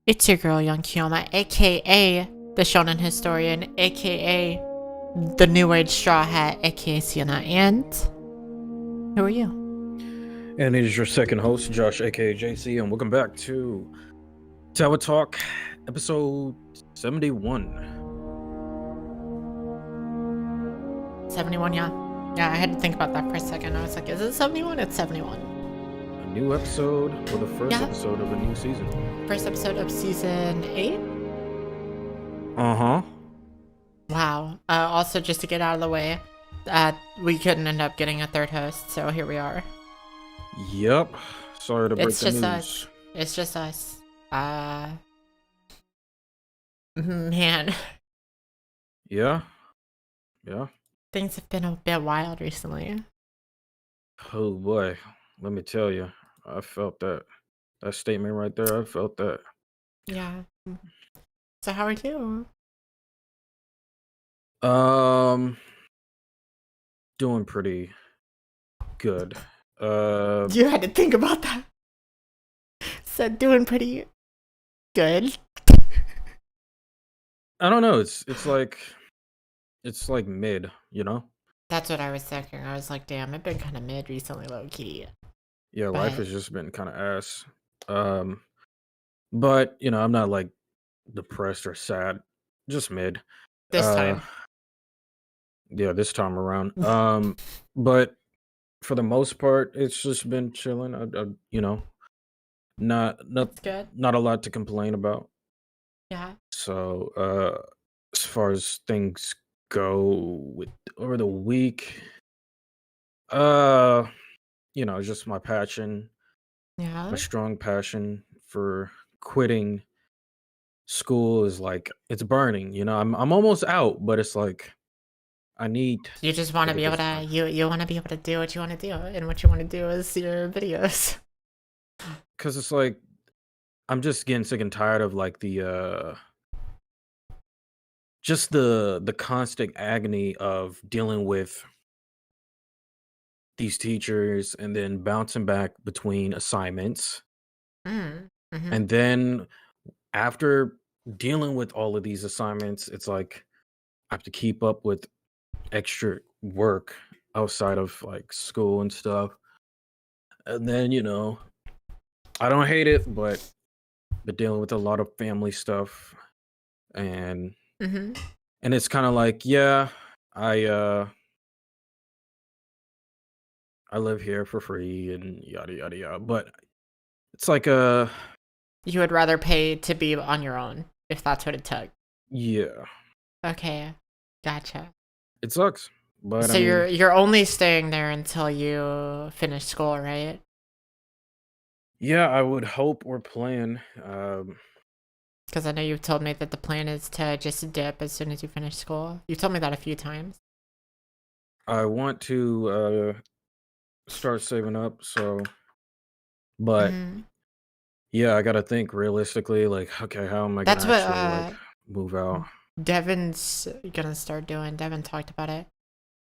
It's your girl, Young Kiyoma, aka the Shonen Historian, aka the New Age Straw Hat, aka Sienna, and who are you? And it is your second host, Josh, aka JC, and welcome back to Tower Talk, episode 71. 71, yeah. Yeah, I had to think about that for a second. I was like, is it 71? It's 71. A new episode, or the first episode of a new season. First episode of season 8? Uh-huh. Wow. Also, just to get out of the way, we couldn't end up getting a third host, so here we are. Yep. Sorry to break It's the just news. us. It's just us. Man. Yeah. Things have been a bit wild recently. Oh boy, let me tell you, I felt that statement right there. I felt that. Yeah. So how are you? Doing pretty good. You had to think about that. Said doing pretty good. I don't know. It's like mid, you know. That's what I was thinking. I was like, damn, I've been kind of mid recently, low key. Yeah, life has just been kind of ass. But you know, I'm not like depressed or sad. Just mid. This time. Yeah, this time around. But for the most part, it's just been chilling. You know, not Good. not a lot to complain about. Yeah. So, as far as things go with over the week, you know, just my passion, Yeah. my strong passion for quitting school is like it's burning. You know, I'm almost out, but it's like I need You just want to be able to you want to be able to do what you want to do, and what you want to do is your videos. because it's like I'm just getting sick and tired of like the just the constant agony of dealing with these teachers and then bouncing back between assignments. And then after dealing with all of these assignments, it's like I have to keep up with extra work outside of like school and stuff. And then, you know, I don't hate it, but dealing with a lot of family stuff and it's kind of like, yeah, I I live here for free and yada yada yada. But it's like you would rather pay to be on your own if that's what it took. yeah. Okay. Gotcha. It sucks. But So I mean, you're only staying there until you finish school, right? yeah, I would hope or plan. Because I know you've told me that the plan is to just dip as soon as you finish school. You told me that a few times. I want to start saving up, so but yeah, I gotta think realistically, like, okay, how am I That's gonna what actually like move out? Devin's gonna start doing. Devin talked about it.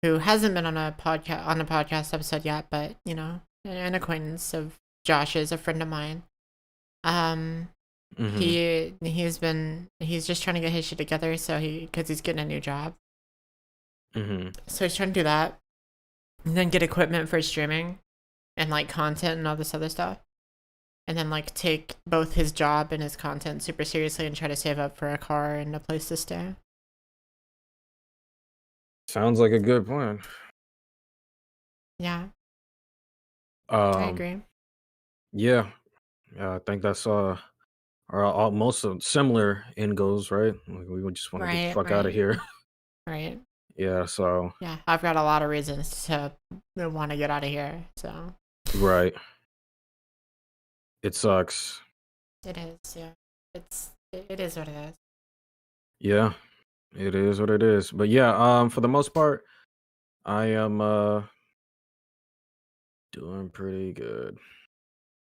Who hasn't been on a podcast episode yet, but you know, an acquaintance of Josh's, a friend of mine. He's just trying to get his shit together, so because he's getting a new job. So he's trying to do that, and then get equipment for streaming, and like content and all this other stuff, and then like take both his job and his content super seriously, and try to save up for a car and a place to stay. Sounds like a good plan. Yeah, I agree. Yeah, I think that's our most similar end goals, right? Like, we just want to get the fuck out of here. Right. Yeah, so Yeah, I've got a lot of reasons to want to get out of here. So right, it sucks. it is. Yeah, it is what it is. Yeah, it is what it is. But yeah, for the most part, I am doing pretty good.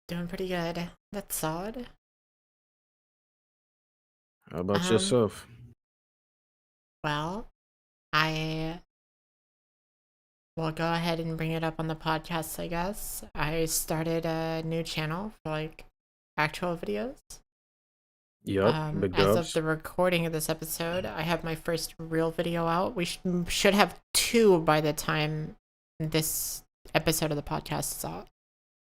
Doing pretty good. That's solid. How about yourself? Well, I will go ahead and bring it up on the podcast, I guess. I started a new channel for like actual videos. Yep, big As of dubs. the recording of this episode, I have my first real video out. We should have 2 by the time this episode of the podcast is out.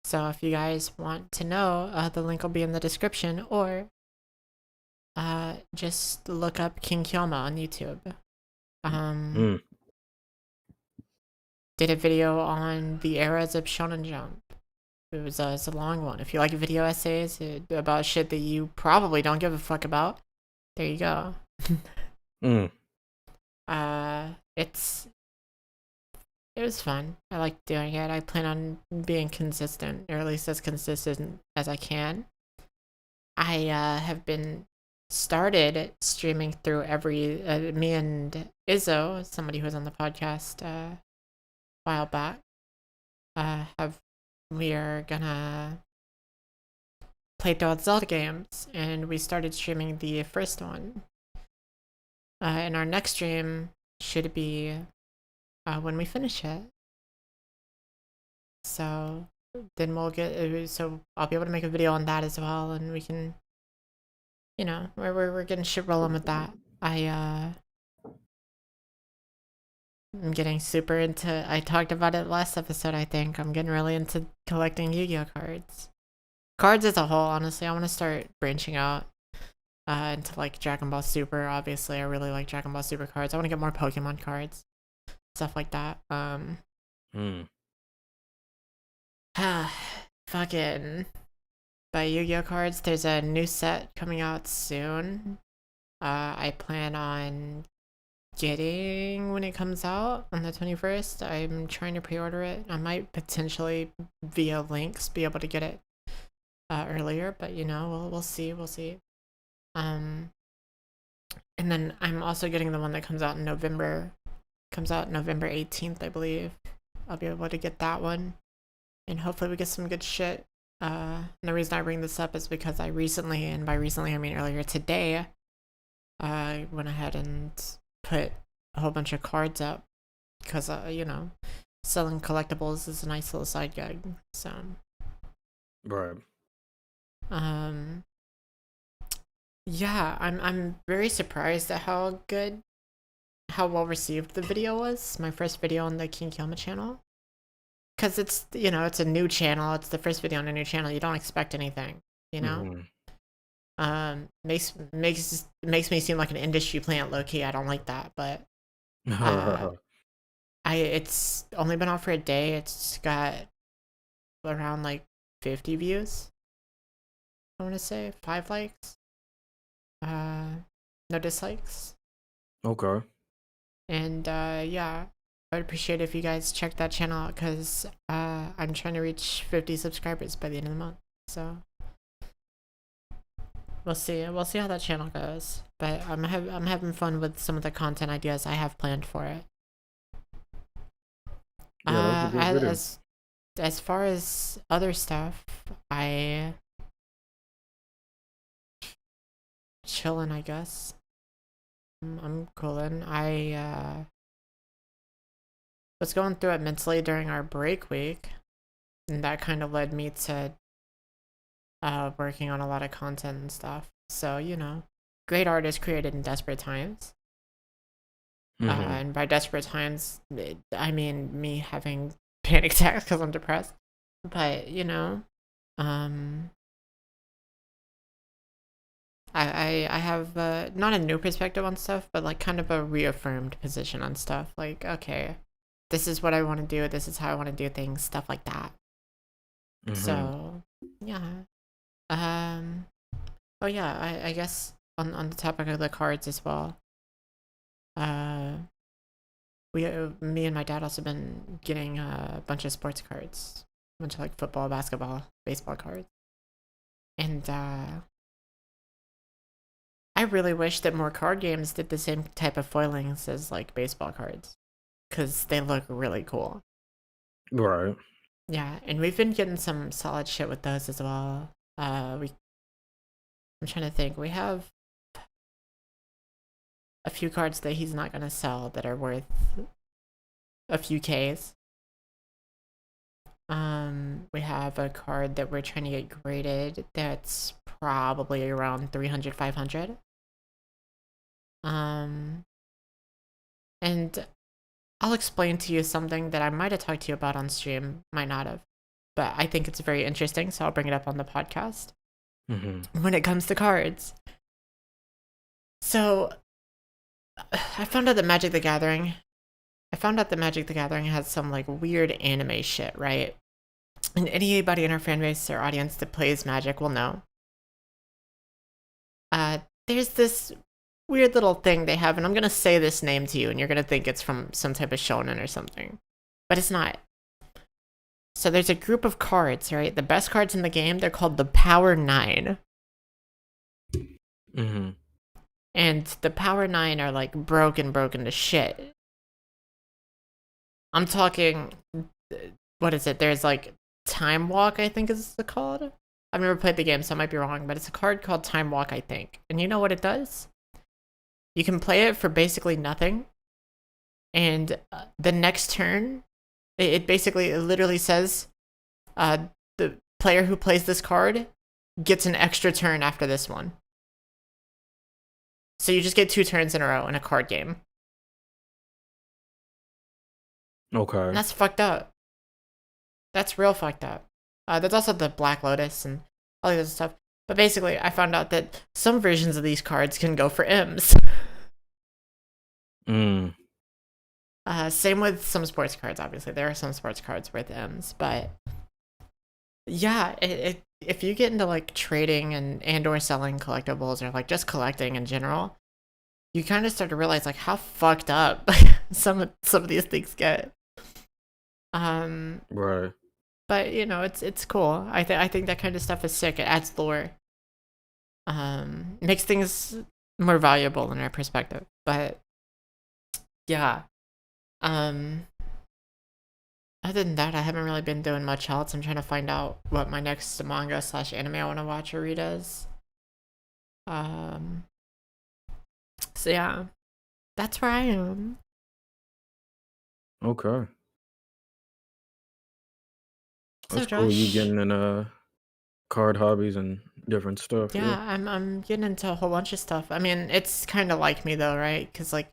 So if you guys want to know, the link will be in the description, or just look up King Kyoma on YouTube. Did a video on the eras of Shonen Jump. It's a long one. If you like video essays about shit that you probably don't give a fuck about, there you go. It was fun. I like doing it. I plan on being consistent, or at least as consistent as I can. I have been started streaming through every me and Izzo, somebody who was on the podcast a while back. We are gonna play through all the Zelda games, and we started streaming the first one. And our next stream should be when we finish it. So then so I'll be able to make a video on that as well, and we can, we're getting shit rolling with that. I'm getting super into, I talked about it last episode, I think. I'm getting really into collecting Yu-Gi-Oh cards. Cards as a whole, honestly. I want to start branching out into like Dragon Ball Super. Obviously, I really like Dragon Ball Super cards. I want to get more Pokemon cards, stuff like that. Fucking by Yu-Gi-Oh cards. There's a new set coming out soon. I plan on getting when it comes out on the 21st. I'm trying to pre-order it. I might potentially via links be able to get it earlier, but we'll see. And then I'm also getting the one that comes out in November. Comes out November 18th, I believe. I'll be able to get that one, and hopefully we get some good shit. And the reason I bring this up is because I recently, and by recently I mean earlier today, I went ahead and put a whole bunch of cards up because selling collectibles is a nice little side gig. So right. Yeah, I'm very surprised at how well received the video was. My first video on the King Kyoma channel, because it's it's a new channel. It's the first video on a new channel. You don't expect anything, makes me seem like an industry plant, low key. I don't like that, but it's only been out for a day. It's got around like 50 views. I want to say 5 likes. No dislikes. Okay. And yeah, I would appreciate it if you guys check that channel out, because I'm trying to reach 50 subscribers by the end of the month. So we'll see how that channel goes. But I'm having fun with some of the content ideas I have planned for it. Yeah, that's a good video. As far as other stuff, I chilling, I guess. I'm coolin'. I was going through it mentally during our break week, and that kind of led me to working on a lot of content and stuff. So great art is created in desperate times. And by desperate times, I mean me having panic attacks because I'm depressed. But I have not a new perspective on stuff, but like kind of a reaffirmed position on stuff. Like, okay, this is what I want to do. This is how I want to do things. Stuff like that. So yeah. Oh yeah. I guess on the topic of the cards as well. Me and my dad also been getting a bunch of sports cards, a bunch of like football, basketball, baseball cards, and I really wish that more card games did the same type of foilings as like baseball cards, because they look really cool. Right. Yeah, and we've been getting some solid shit with those as well. I'm trying to think. We have a few cards that he's not gonna sell that are worth a few Ks. We have a card that we're trying to get graded that's probably around 300, 500. And I'll explain to you something that I might have talked to you about on stream, might not have, but I think it's very interesting, so I'll bring it up on the podcast. When it comes to cards. So, I found out that Magic the Gathering has some like weird anime shit, right? And anybody in our fan base or audience that plays Magic will know. There's this weird little thing they have, and I'm gonna say this name to you, and you're gonna think it's from some type of shonen or something, but it's not. So there's a group of cards, right? The best cards in the game, they're called the Power 9. And the Power 9 are like broken to shit. I'm talking, what is it? There's like Time Walk, I think is called. I've never played the game, so I might be wrong, but it's a card called Time Walk, I think. And you know what it does? You can play it for basically nothing. And the next turn, it literally says, the player who plays this card gets an extra turn after this one. So you just get 2 turns in a row in a card game. Okay. And that's fucked up. That's real fucked up. There's also the Black Lotus and all this stuff. But basically, I found out that some versions of these cards can go for M's. Same with some sports cards, obviously. There are some sports cards with M's. But yeah, if you get into like trading and or selling collectibles or like just collecting in general, you kind of start to realize like how fucked up some of these things get. Right. But you know, it's cool. I think that kind of stuff is sick. It adds lore. Makes things more valuable in our perspective. But yeah. Other than that, I haven't really been doing much else. I'm trying to find out what my next manga / anime I want to watch or read is. So yeah, that's where I am. Okay. So that's Josh, cool. You getting in card hobbies and different stuff. Yeah, I'm getting into a whole bunch of stuff. I mean, it's kind of like me though, right? Because like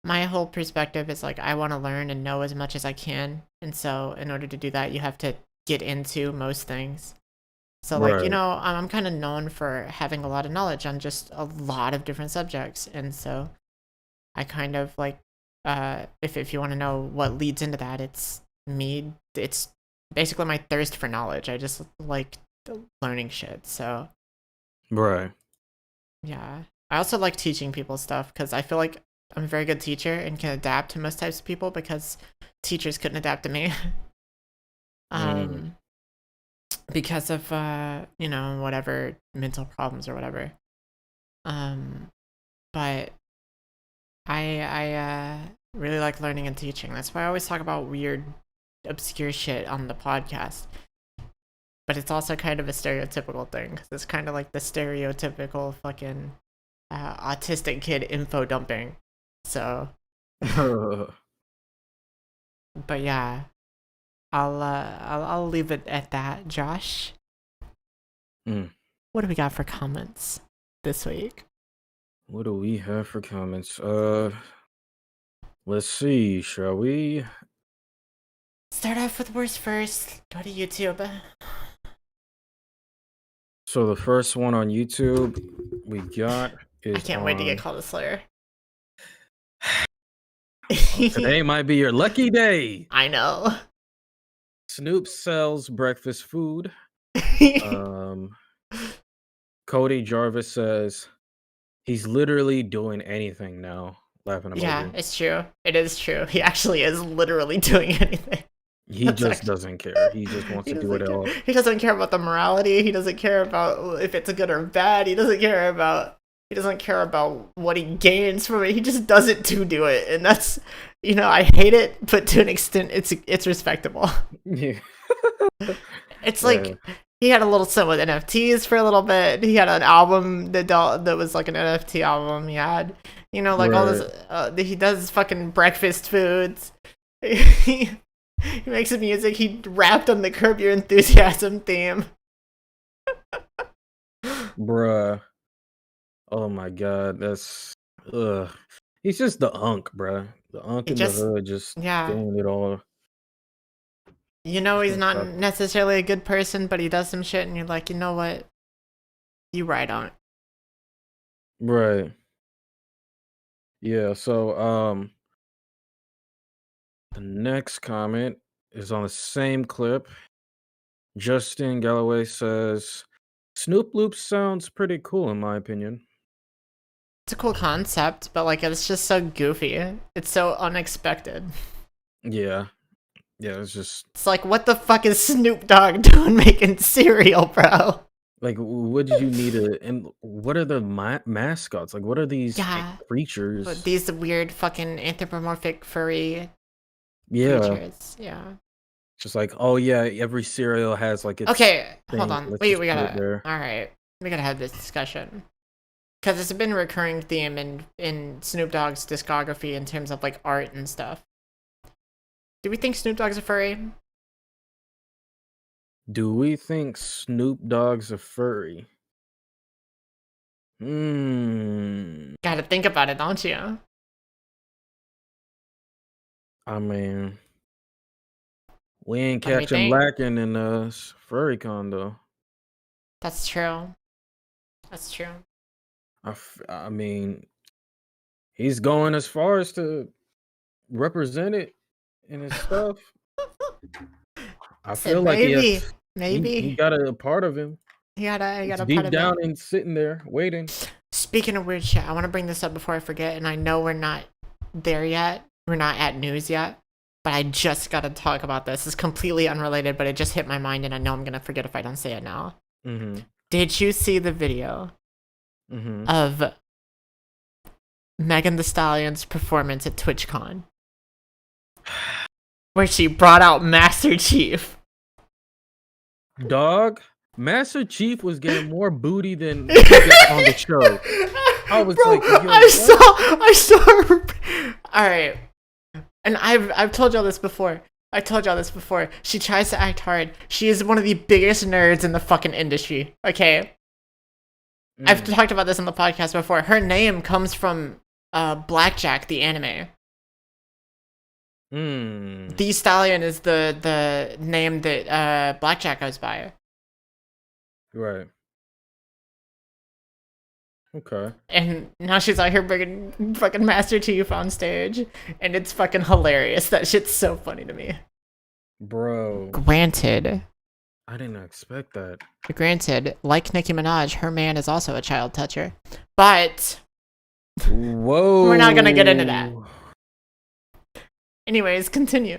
my whole perspective is like I want to learn and know as much as I can, and so in order to do that, you have to get into most things. So like, you know, I'm kind of known for having a lot of knowledge on just a lot of different subjects, and so I kind of like, if you want to know what leads into that, it's basically my thirst for knowledge. I just like learning shit. So Right. yeah, I also like teaching people stuff because I feel like I'm a very good teacher and can adapt to most types of people because teachers couldn't adapt to me. Because of you know, whatever mental problems or whatever. But I really like learning and teaching. That's why I always talk about weird, obscure shit on the podcast. But it's also kind of a stereotypical thing because it's kind of like the stereotypical fucking autistic kid info dumping. So, but yeah, I'll leave it at that. Josh, what do we got for comments this week? What do we have for comments? Let's see. Shall we start off with worst first? Go to YouTube. So the first one on YouTube we got is I can't wait to get called a slur. Today might be your lucky day. I know. Snoop sells breakfast food. Cody Jarvis says he's literally doing anything now. Laughing emoji. Yeah, it's true. It is true. He actually is literally doing anything. He just doesn't care. He just wants to do it all. He doesn't care about the morality. He doesn't care about if it's good or bad. He doesn't care about what he gains from it. He just does it to do it. And that's, you know, I hate it, but to an extent it's respectable. Yeah. It's like he had a little stint with NFTs for a little bit. He had an album that was like an NFT album. He had, you know, like all this. He does fucking breakfast foods. He makes the music. He rapped on the Curb Your Enthusiasm theme. Bruh. Oh my god, that's he's just the unk, bruh. The unk He in the just, hood, just yeah. doing it all. You know It's he's not impressive. necessarily a good person, but he does some shit, and you're like, you know what? You right on it. Right. Yeah, so the next comment is on the same clip. Justin Galloway says, Snoop Loop sounds pretty cool in my opinion. It's a cool concept, but like it's just so goofy. It's so unexpected. Yeah. Yeah, it's just It's like, what the fuck is Snoop Dogg doing making cereal, bro? like, what did you need to, and what are the mascots? Like, what are these Yeah, but creatures? these weird fucking anthropomorphic furry Yeah, creatures. Yeah. just like, oh yeah, every cereal has like its Okay, hold thing. on. Let's Wait, just we put it gotta. there. All right, we gotta have this discussion because it's been a recurring theme in Snoop Dogg's discography in terms of like art and stuff. Do we think Snoop Dogg's a furry? Do we think Snoop Dogg's a furry? Hmm. Gotta think about it, don't you? I mean, we ain't What do we catch him think? lacking in furry condo. That's true. That's true. I mean, he's going as far as to represent it in his stuff. I feel Said like maybe, he maybe. got a part of him. He It's got a part deep of it. down and sitting there waiting. Speaking of weird shit, I want to bring this up before I forget, and I know we're not there yet. We're not at news yet, but I just got to talk about this. It's completely unrelated, but it just hit my mind, and I know I'm going to forget if I don't say it now. Mm-hmm. Did you see the video Mm-hmm. of Megan Thee Stallion's performance at TwitchCon? Where she brought out Master Chief. Dog, Master Chief was getting more booty than he got on the show. I was Bro, like, yo, I saw her. All right. And I've told y'all this before. She tries to act hard. She is one of the biggest nerds in the fucking industry. Okay? I've talked about this on the podcast before. Her name comes from Blackjack, the anime. The Stallion is the name that Blackjack goes by. Right. Okay. And now she's out here bringing fucking Master Chief on stage, and it's fucking hilarious. That shit's so funny to me. Bro. Granted, I didn't expect that. like Nicki Minaj, her man is also a child toucher. But whoa, we're not gonna get into that. Anyways, continue.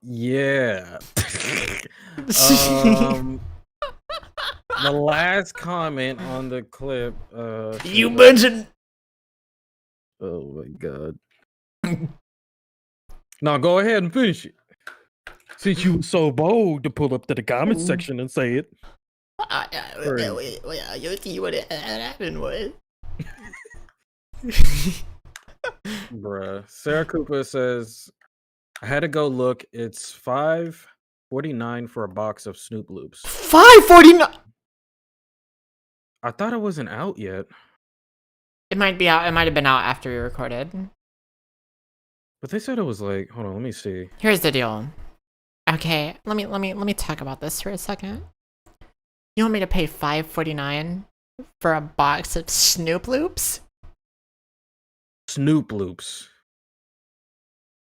Yeah. The last comment on the clip. You mentioned. Oh my god. Now go ahead and finish it. Since you were so bold to pull up to the comment section and say it. You see what happened was. Bruh. Sarah Cooper says, I had to go look. It's $5.49 for a box of Snoop Loops. $5.49. I thought it wasn't out yet. It might be out. It might have been out after we recorded. But they said it was like, hold on, let me see. Here's the deal. Okay, let me talk about this for a second. You want me to pay $5.49 for a box of Snoop Loops? Snoop Loops.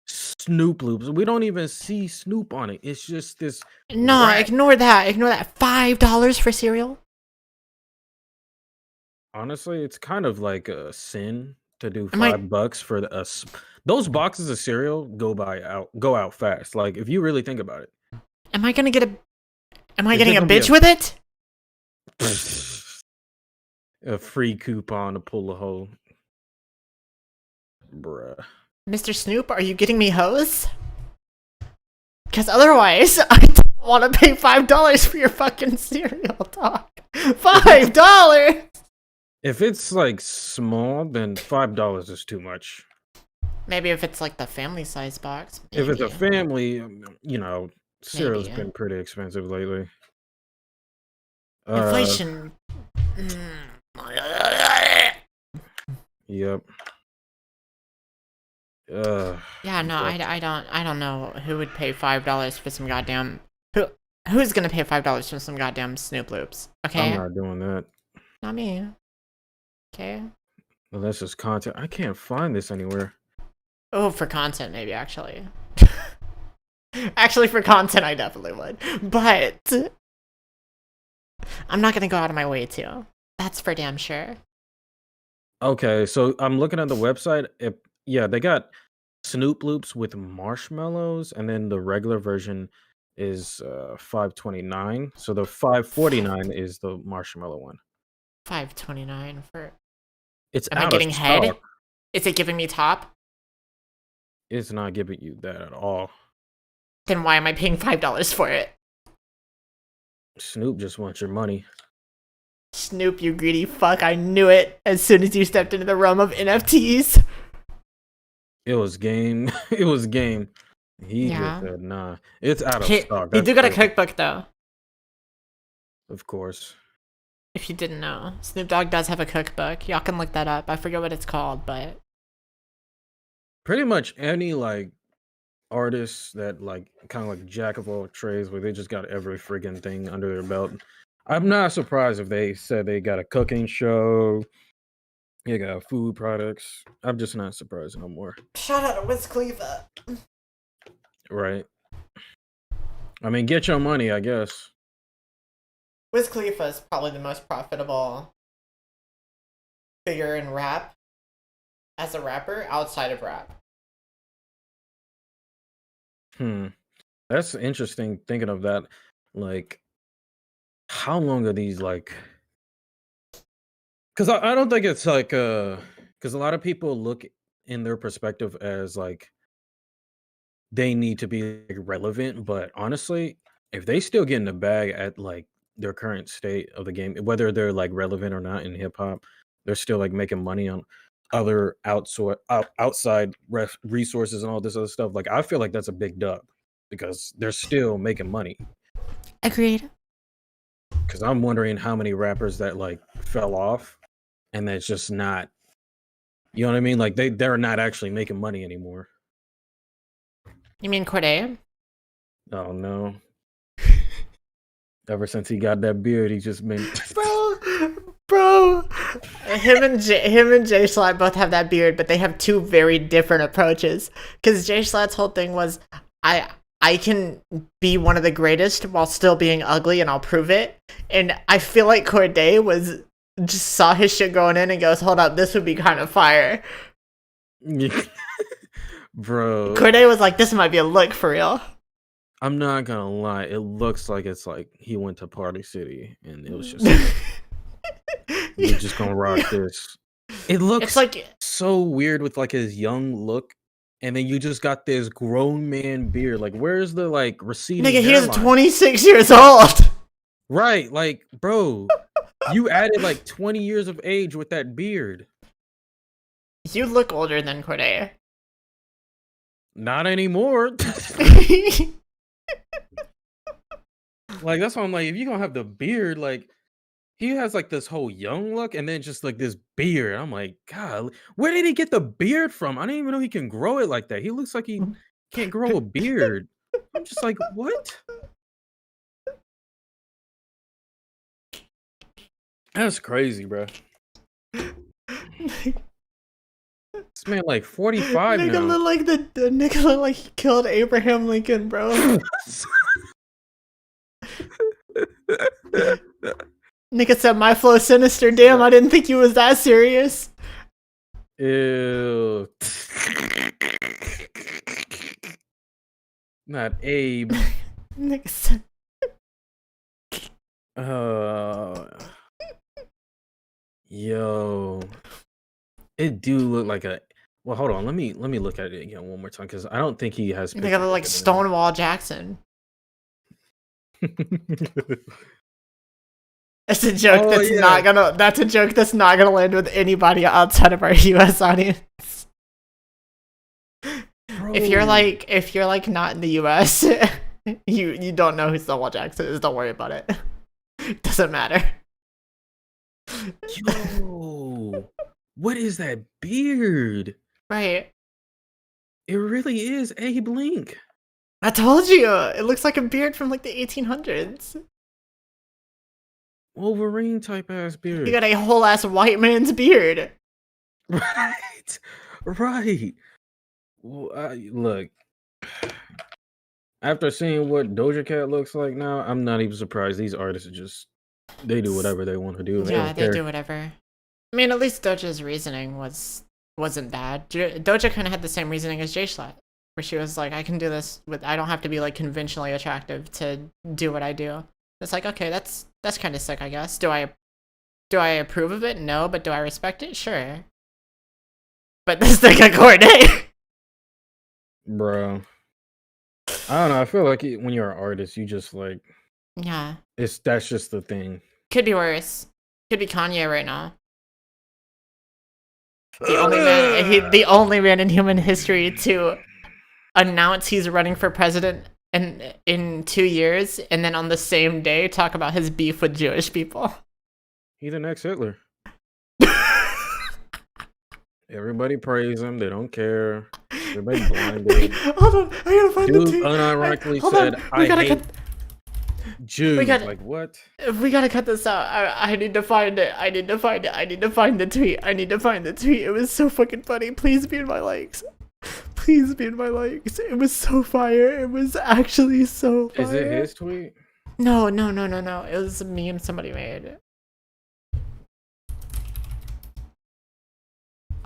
Snoop Loops. We don't even see Snoop on it. It's just this. No, ignore that. Ignore that. $5 for cereal? Honestly, it's kind of like a sin to do $5 for those boxes of cereal go out fast. Like if you really think about it. Am I getting a bitch with it? A free coupon to pull a hole. Bruh. Mr. Snoop, are you getting me hose? Because otherwise, I don't want to pay $5 for your fucking cereal, dog. $5! If it's like small, then $5 is too much. Maybe if it's like the family size box. If it's a Maybe. family, cereal's Maybe. been pretty expensive lately. Uh, Inflation. yep. Yeah, no, Yep. I don't know who would pay $5 for some goddamn who's gonna pay $5 for some goddamn Snoop Loops? I'm Okay, not doing that. not me. Okay. Well, that's just content. I can't find this anywhere. Oh, for content, maybe actually. Actually, for content, I definitely would, but I'm not gonna go out of my way to. That's for damn sure. Okay, so I'm looking at the website. Yeah, they got Snoop Loops with marshmallows, and then the regular version is 529. So the 549 is the marshmallow one. 529 for. It's Am I out of getting head? stock. Is it giving me top? It's not giving you that at all. Then why am I paying $5 for it? Snoop just wants your money. Snoop, you greedy fuck! I knew it as soon as you stepped into the realm of NFTs. It was game. It was game. He just Yeah. said, "Nah, it's out of He stock." he That's do got a crazy. cookbook though. Of course. If you didn't know, Snoop Dogg does have a cookbook. Y'all can look that up. I forget what it's called, but Pretty much any like artists that like kind of like jack of all trades where they just got every friggin' thing under their belt. I'm not surprised if they said they got a cooking show, they got food products. I'm just not surprised no more. shout out to Wiz Khalifa. Right. I mean, get your money, I guess. Wiz Khalifa is probably the most profitable figure in rap as a rapper outside of rap. That's interesting thinking of that. Like, how long are these like? Because I don't think it's like because a lot of people look in their perspective as like they need to be like, relevant, but honestly, if they still get in the bag at like their current state of the game, whether they're like relevant or not in hip hop, they're still like making money on other outside resources and all this other stuff. Like I feel like that's a big dub because they're still making money. Agreed. Because I'm wondering how many rappers that like fell off and that's just not, you know what I mean? Like they're not actually making money anymore. You mean Corday? Oh no. Ever since he got that beard, he's just been bro. Him and Jay Schlatt both have that beard, but they have two very different approaches. Because Jay Schlatt's whole thing was, I can be one of the greatest while still being ugly, and I'll prove it. And I feel like Corday was just saw his shit going in and goes, hold up, this would be kind of fire. Bro. Corday was like, this might be a look for real. I'm not gonna lie, it looks like it's like he went to Party City and it was just like, we're just gonna rock this. It looks It's like so weird with like his young look, and then you just got this grown man beard. Like, where's the like receding nigga, he is hairline? 26 years old. Right, like, bro, you added like 20 years of age with that beard. You look older than Corday. Not anymore. Like, that's why I'm like, if you're gonna have the beard, like, he has like this whole young look and then just like this beard. I'm like, God, where did he get the beard from? I didn't even know he can grow it like that. He looks like he can't grow a beard. I'm just like, what? That's crazy, bro. This man like 45 nigga now. look like the nigga look like he killed Abraham Lincoln, bro. Nigga said my flow sinister. Damn, I didn't think you was that serious. Ew. Not Abe. Nigga said. Yo. It do look like a. Well, hold on. Let me look at it again one more time because I don't think he has. Nigga look like Stonewall Jackson. That's a joke not gonna. That's a joke that's not gonna land with anybody outside of our U.S. audience. if you're like not in the US, you don't know who Stonewall Jackson is, don't worry about it. It doesn't matter. Yo, what is that beard? Right. It really is Abe Link. I told you. It looks like a beard from like the 1800s. Wolverine type ass He beard. got a whole ass white man's beard. Right. Right. Well, look, after seeing what Doja Cat looks like now, I'm not even surprised. These artists are just, they do whatever they want to do. They Yeah, don't they care. do whatever. I mean, at least Doja's reasoning wasn't bad. Doja kind of had the same reasoning as J Schlatt, where she was like, I can do this I don't have to be like conventionally attractive to do what I do. It's like, okay, that's kind of sick, I guess. Do I approve of it? No, but do I respect it? Sure. But this thing got Corday. Bro. I don't know. I feel like when you're an artist, you just like, Yeah. that's just the thing. Could be worse. Could be Kanye right now. The only man in human history to announce he's running for president in 2 years, and then on the same day talk about his beef with Jewish people. He's the next Hitler. Everybody praise him. They don't care. Everybody blinded. Hold on, I gotta find the tweet. Dude unironically said, "I hate Jews." Like what? We gotta cut this out. I need to find it. I need to find the tweet. It was so fucking funny. Please be in my likes. It was so fire. It was actually so fire. Is it his tweet? No. It was a meme somebody made.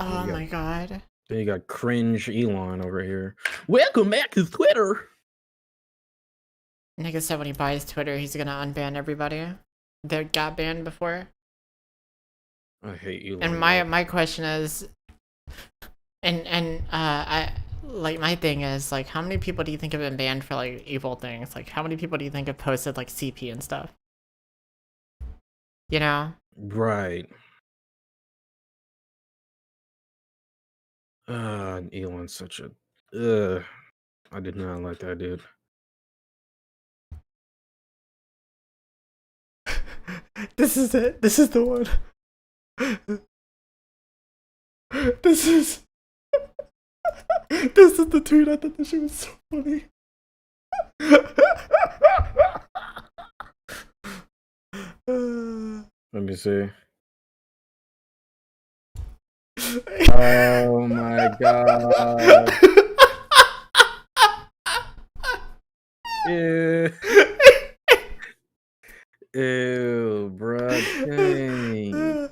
Oh my god. Then you got cringe Elon over here. Welcome back to Twitter. Nigga said when he buys Twitter, he's gonna unban everybody that got banned before. I hate Elon. And my question is, I like my thing is like, how many people do you think have been banned for like evil things? Like, how many people do you think have posted like CP and stuff? You know? Right. Elon's such a. I did not like that dude. This is it. This is the one. This is the tweet. I thought this shit was so funny. Let me see. Oh my god. Ew. Ew, bro. Dang.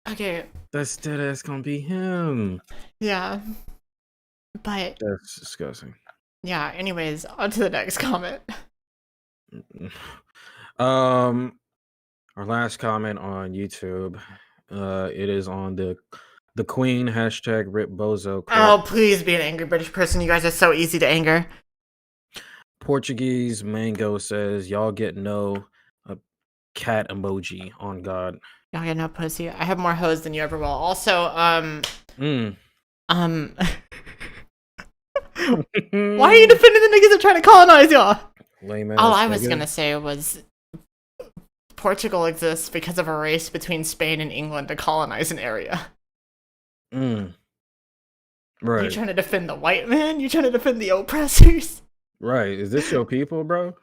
Okay. That's gonna be him. Yeah. But that's disgusting. Yeah, anyways, on to the next comment. Our last comment on YouTube. It is on the Queen hashtag Rip Bozo. Oh, please be an angry British person. You guys are so easy to anger. Portuguese Mango says, y'all get no cat emoji on God. Y'all get no pussy. I have more hoes than you ever will. Also, why are you defending the niggas that trying to colonize y'all? All I was gonna say was Portugal exists because of a race between Spain and England to colonize an area. Right. You trying to defend the white man? You trying to defend the oppressors? Right. Is this your people, bro?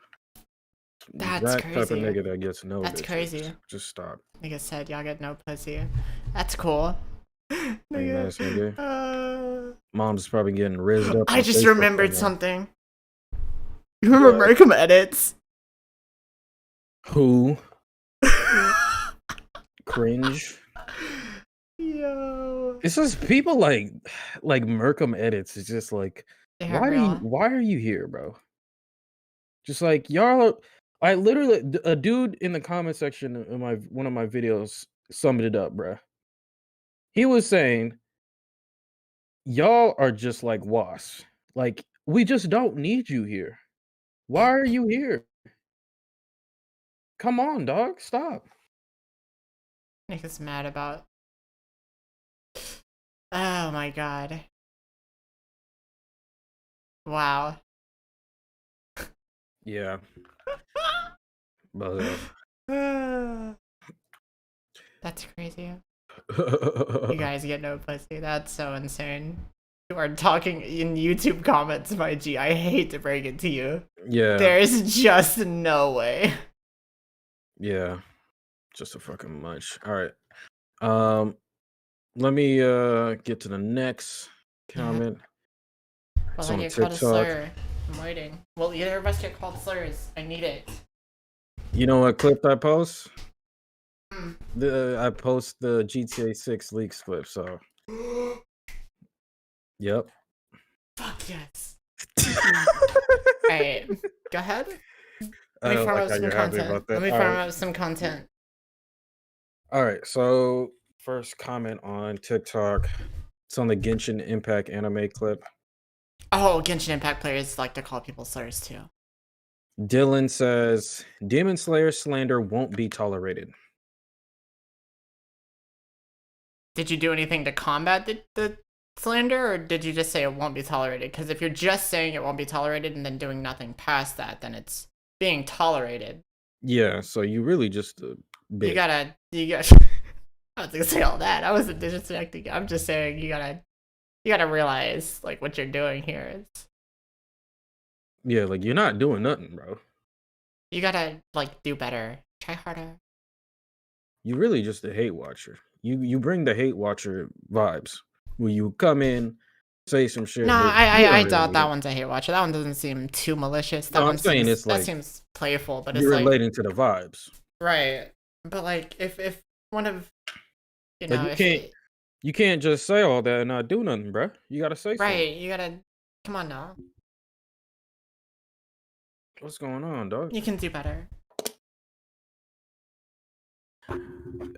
That's that crazy. Type of nigga that gets no. That's crazy. Just stop. Nigga said y'all get no pussy. That's cool. Nigga. Mom's probably getting rizzed up. I just remembered something. You remember Markham Edits? Who? Cringe. Yo. It's just people like Markham Edits. It's just like, why are you here, bro? Just like y'all. I literally, a dude in the comment section of one of my videos summed it up, bro. He was saying, y'all are just like wasps. Like, we just don't need you here. Why are you here? Come on, dog. Stop. Niggas mad about Oh my god. Wow. Yeah. But That's crazy. You guys get no pussy. That's so insane. You are talking in YouTube comments, my G. I hate to break it to you. yeah. There's just no way. Yeah. Just a fucking much. All right. Let me get to the next Yeah. comment. Well, It's I on get called a TikTok. slur. I'm waiting. Well, either of us get called slurs. I need it. You know what clip I post? Mm. I post the GTA 6 leaks clip, so yep. Fuck yes. Alright. Go ahead. Let I me don't farm like up how some you're happy content. about that. Let me All farm right. up some content. All right. So first comment on TikTok. It's on the Genshin Impact anime clip. Oh, Genshin Impact players like to call people slurs too. Dylan says Demon Slayer slander won't be tolerated. Did you do anything to combat the slander, or did you just say it won't be tolerated? Because if you're just saying it won't be tolerated and then doing nothing past that, then it's being tolerated. Yeah, so you really just a You bitch. gotta. I was gonna say all that. I wasn't disrespecting. I'm just saying you gotta realize like what you're doing here is. Yeah, like you're not doing nothing, bro. You gotta like do better. Try harder. You really just a hate watcher. You bring the hate watcher vibes. Where you come in, say some No, shit, but you I don't really doubt mean that it. one's a hate watcher. That one doesn't seem too malicious. No, I'm saying it's That like seems playful, but it's you're like relating to the vibes. right. But like if one of Like if it, you can't just say all that and not do nothing, bro. You gotta say something. right, you gotta come on now. What's going on, dog? You can do better.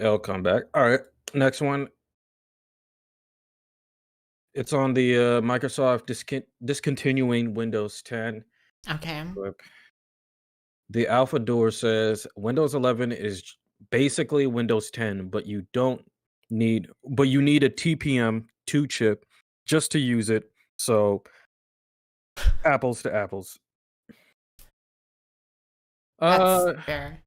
L come back. All right, next one. It's on the Microsoft discontinuing Windows 10 Okay. clip. The alpha door says Windows 11 is basically Windows 10, but you need a TPM 2 chip just to use it. So apples to apples. That's Uh fair.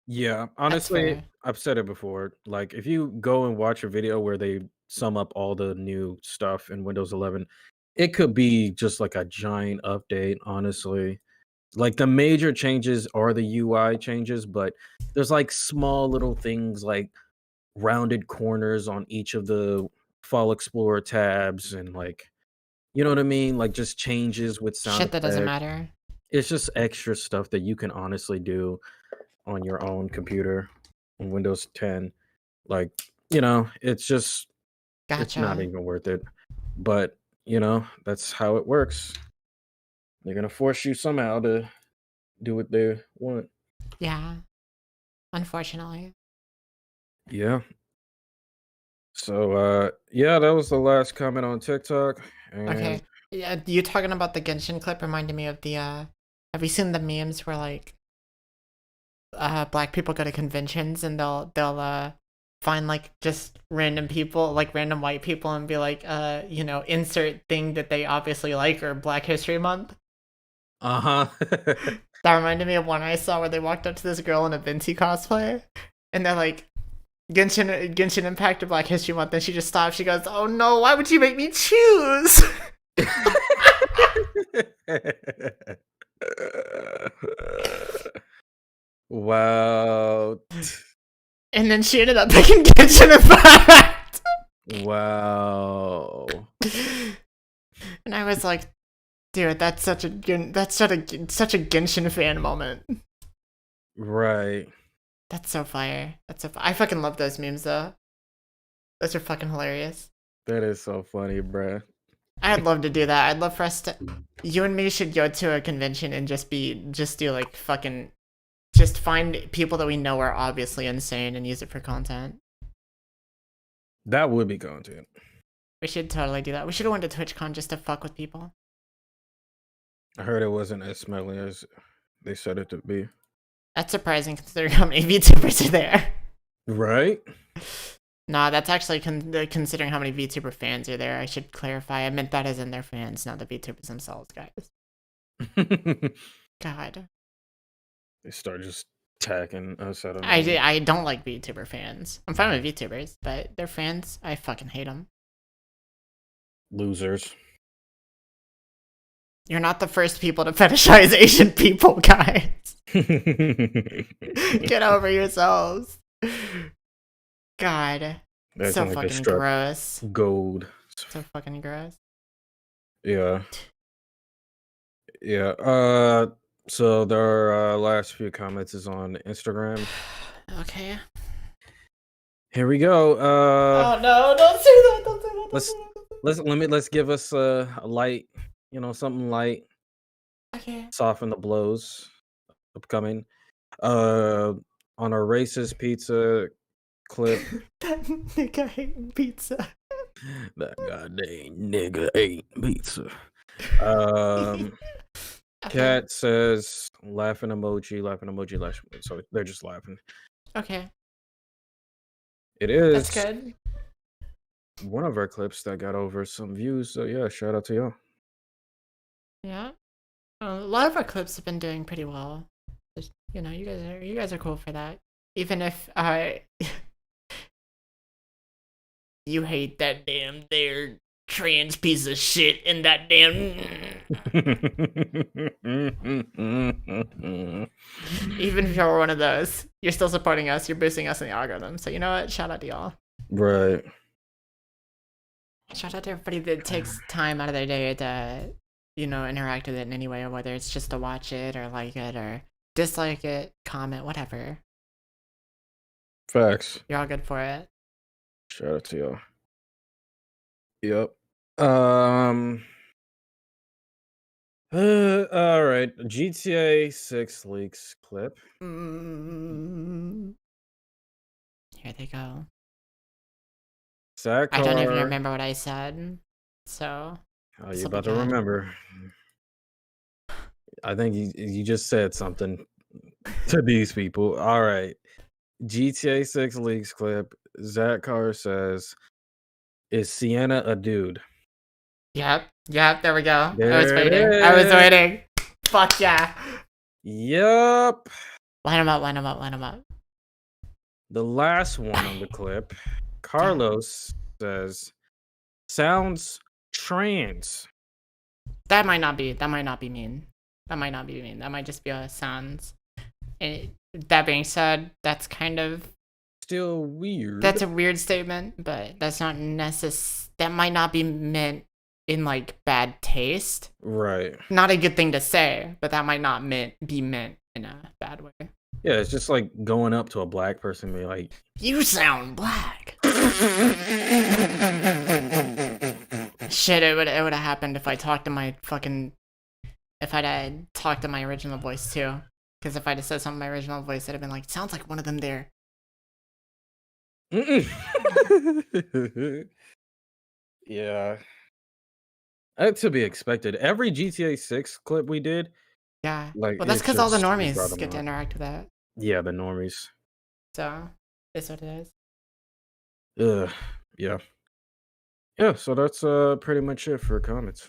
yeah, That's honestly, fair. I've said it before. Like if you go and watch a video where they sum up all the new stuff in Windows 11, it could be just like a giant update, honestly. Like the major changes are the UI changes, but there's like small little things like rounded corners on each of the File Explorer tabs and like you know what I mean? Like just changes with sound Shit that doesn't effects. matter. It's just extra stuff that you can honestly do on your own computer on Windows 10. Like, it's not Gotcha. even worth it. But, that's how it works. They're gonna force you somehow to do what they want. Yeah. Unfortunately. Yeah. So yeah, that was the last comment on TikTok. And Okay. Yeah, you talking about the Genshin clip reminded me of the have you seen the memes where like black people go to conventions and they'll find like just random people, like random white people and be like insert thing that they obviously like or Black History Month. uh-huh. That reminded me of one I saw where they walked up to this girl in a Venti cosplay and they're like Genshin Impact or Black History Month, and she just stops. She goes, "Oh no, why would you make me choose?" Wow. And then she ended up picking Genshin Impact. Wow. And I was like, dude, that's such a Genshin fan moment. Right. That's so fire. I fucking love those memes though. Those are fucking hilarious. That is so funny, bruh. I'd love to do that. I'd love for us to. You and me should go to a convention and just do like fucking. Just find people that we know are obviously insane and use it for content. That would be content. We should totally do that. We should have went to TwitchCon just to fuck with people. I heard it wasn't as smelly as they said it to be. That's surprising considering how many VTubers are there. Right? Nah, that's actually considering how many VTuber fans are there. I should clarify. I meant that as in their fans, not the VTubers themselves, guys. God. They start just attacking us out of I nowhere. I don't like VTuber fans. I'm fine with VTubers, but their fans, I fucking hate them. Losers. You're not the first people to fetishize Asian people, guys. Get over yourselves. God. That's So like fucking gross. gold. So fucking gross. Yeah. Yeah. So their last few comments is on Instagram. Okay. Here we go. Oh no, don't say that, don't say that. Let's give us a light, something light. Okay. Soften the blows upcoming. On a racist pizza clip. That nigga hating pizza. That goddamn nigga ate pizza. Cat says laughing emoji. So they're just laughing. Okay. It is. That's good. One of our clips that got over some views. So yeah, shout out to y'all. Yeah. A lot of our clips have been doing pretty well. Just, you guys are cool for that. Even if you hate that damn there trans piece of shit and that damn. Even if you're one of those, you're still supporting us. You're boosting us in the algorithm. So you know what? Shout out to y'all. Right. Shout out to everybody that takes time out of their day to, interact with it in any way, whether it's just to watch it or like it or dislike it, comment, whatever. Facts. You're all good for it. Shout out to y'all. Yep. All right. GTA 6 leaks clip. Here they go. Zach I don't even remember what I said. So. Oh, you about to remember? I think you just said something to these people. All right. GTA 6 leaks clip. Zach Carr says, "Is Sienna a dude?" Yep. There we go. I was waiting. Fuck yeah. Yep. Line them up. The last one on the clip, Carlos says, "Sounds trans." That might not be mean. That might just be a sounds. And that being said, that's kind of still weird. That's a weird statement, but that's not that might not be meant in like bad taste. Right. Not a good thing to say, but that might not be meant in a bad way. Yeah, it's just like going up to a black person and be like, "You sound black." Shit, it would have happened if I talked to my if I'd talked to my original voice too. Because if I'd have said something in my original voice, I'd have been like, "Sounds like one of them there." Yeah. That's to be expected. Every GTA 6 clip we did. Yeah. Well, that's because all the normies get to interact with that. Yeah, the normies. So, it's what it is. Yeah. Yeah, so that's pretty much it for comments.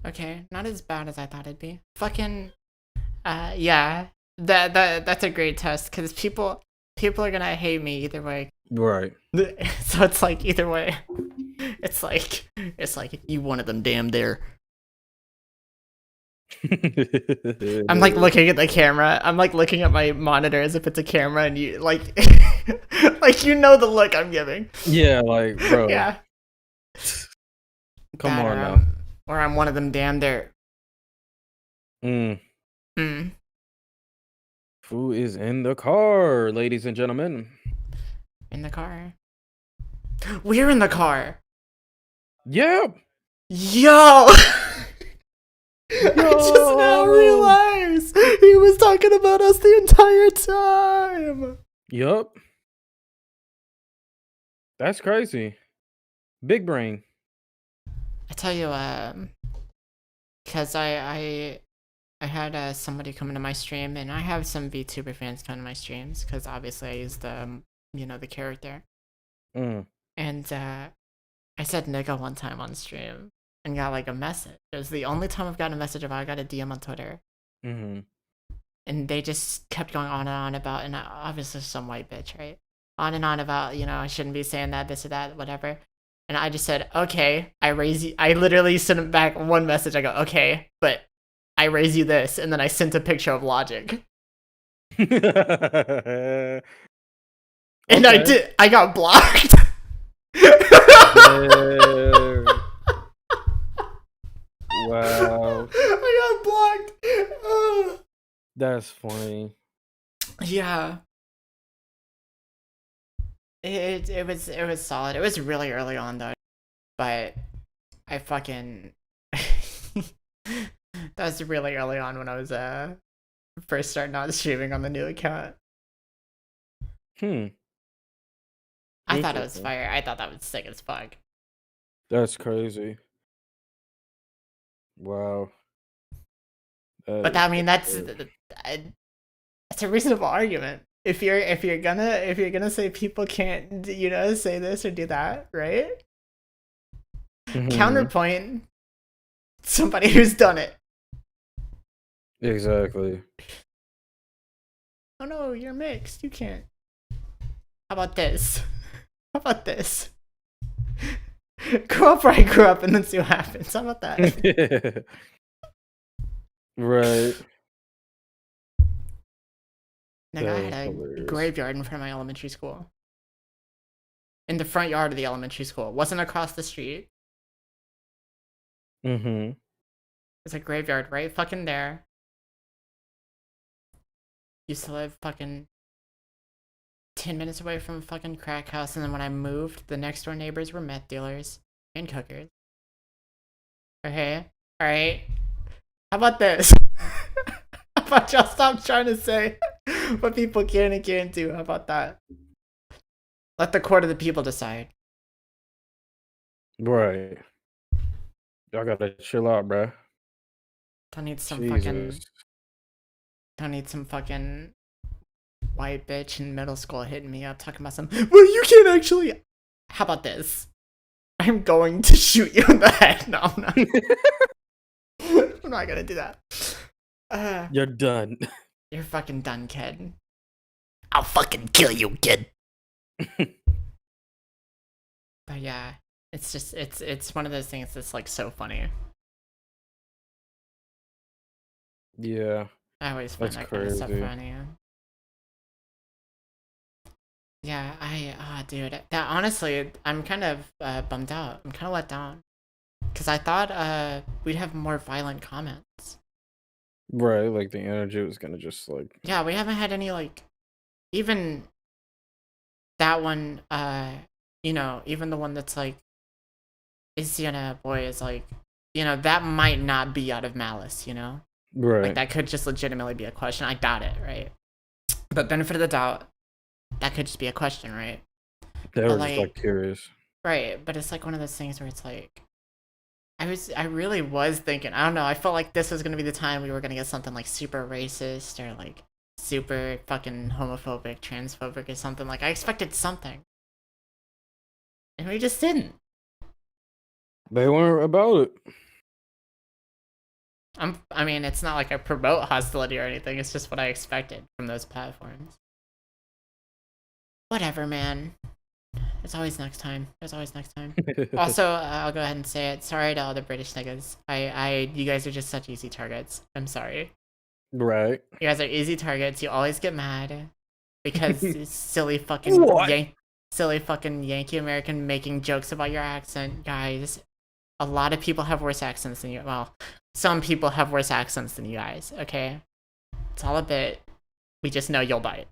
Okay, not as bad as I thought it'd be. Fucking yeah. That's a great test because people are gonna hate me either way. Right. So it's like either way. It's like you one of them damn there. I'm like looking at the camera. I'm like looking at my monitor as if it's a camera, and you like like the look I'm giving. Yeah, like bro. Yeah. Come on now. Or I'm one of them damn there. Who is in the car, ladies and gentlemen? In the car. We're in the car. Yep. Yo! I just now realized he was talking about us the entire time. Yup. That's crazy. Big brain. I tell you, because I had somebody come into my stream, and I have some VTuber fans come to my streams, because obviously I use the, the character. Mm. And I said nigga one time on stream and got like a message. It was the only time I've gotten a message about. I got a DM on Twitter. Mm-hmm. And they just kept going on and on about, and obviously some white bitch, right? On and on about, I shouldn't be saying that, this or that, whatever. And I just said, okay, I raise you. I literally sent him back one message. I go, okay, but I raise you this. And then I sent a picture of Logic. Okay. And I got blocked. Damn. Wow. I got blocked. That's funny. Yeah. It was solid. It was really early on though. But I fucking that was really early on when I was first starting out streaming on the new account. I thought it was Interesting. fire. I thought that was sick as fuck. That's crazy. Wow. But I mean that's a reasonable argument. If you're gonna say people can't say this or do that, right? Mhm. Counterpoint, somebody who's done it. Exactly. Oh no, you're mixed. You can't. How about this? How about this? Grow up where I grew up and then see what happens. How about that? Right. Like, I had a graveyard in front of my elementary school. In the front yard of the elementary school. It wasn't across the street. Mm-hmm. It's a graveyard right fucking there. Used to live fucking 10 minutes away from a fucking crack house, and then when I moved, the next door neighbors were meth dealers and cookers. Okay? Alright? How about this? How about y'all stop trying to say what people can and can't do? How about that? Let the court of the people decide. Right. Y'all gotta chill out, bruh. Don't need some Jesus. fucking white bitch in middle school hitting me up talking about some, well, you can't actually. How about this? I'm going to shoot you in the head. No, I'm not. I'm not gonna do that. You're done. You're fucking done, kid. I'll fucking kill you, kid. But yeah, it's just it's one of those things that's like so funny. Yeah. I always find that kind of stuff funny. Yeah, dude, that honestly, I'm kind of bummed out. I'm kind of let down because I thought we'd have more violent comments. Right, like the energy was gonna just like. Yeah, we haven't had any like, even that one. Even the one that's like, is Sienna a boy? Is like, that might not be out of malice. Right. Like that could just legitimately be a question. I doubt it, right? But benefit of the doubt, that could just be a question, right? They were just like curious. Right, but it's like one of those things where it's like, I really was thinking, I don't know, I felt like this was gonna be the time we were gonna get something like super racist or like super fucking homophobic, transphobic or something. Like I expected something. And we just didn't. They weren't about it. I mean, it's not like I promote hostility or anything, it's just what I expected from those platforms. Whatever, man. There's always next time. Also, I'll go ahead and say it. Sorry to all the British niggas. You guys are just such easy targets. I'm sorry. Right. You guys are easy targets. You always get mad because silly fucking Yankee American making jokes about your accent, guys. A lot of people have worse accents than you. Well, some people have worse accents than you guys. Okay, it's all a bit. We just know you'll bite.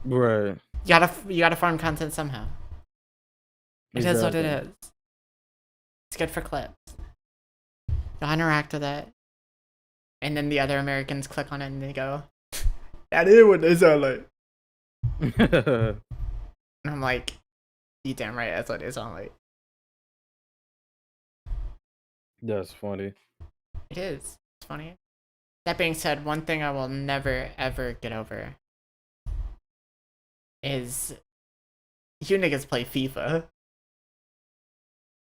Right. You gotta farm content somehow. It is what it is. It's good for clips. You'll interact with it. And then the other Americans click on it and they go, that is what they sound like. And I'm like, you damn right, that's what they sound like. That's funny. It is. It's funny. That being said, one thing I will never ever get over is You niggas play FIFA.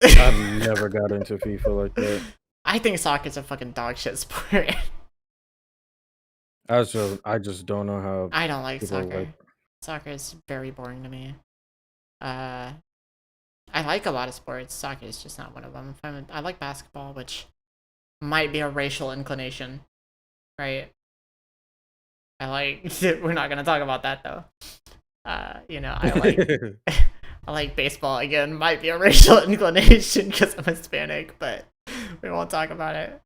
I've never got into FIFA like that. I think soccer's a fucking dog shit sport. I just don't know how I don't like people soccer. like. Soccer is very boring to me. I like a lot of sports. Soccer is just not one of them. I like basketball, which might be a racial inclination, right? I like. We're not gonna talk about that though. I like. I like baseball again. Might be a racial inclination because I'm Hispanic, but we won't talk about it.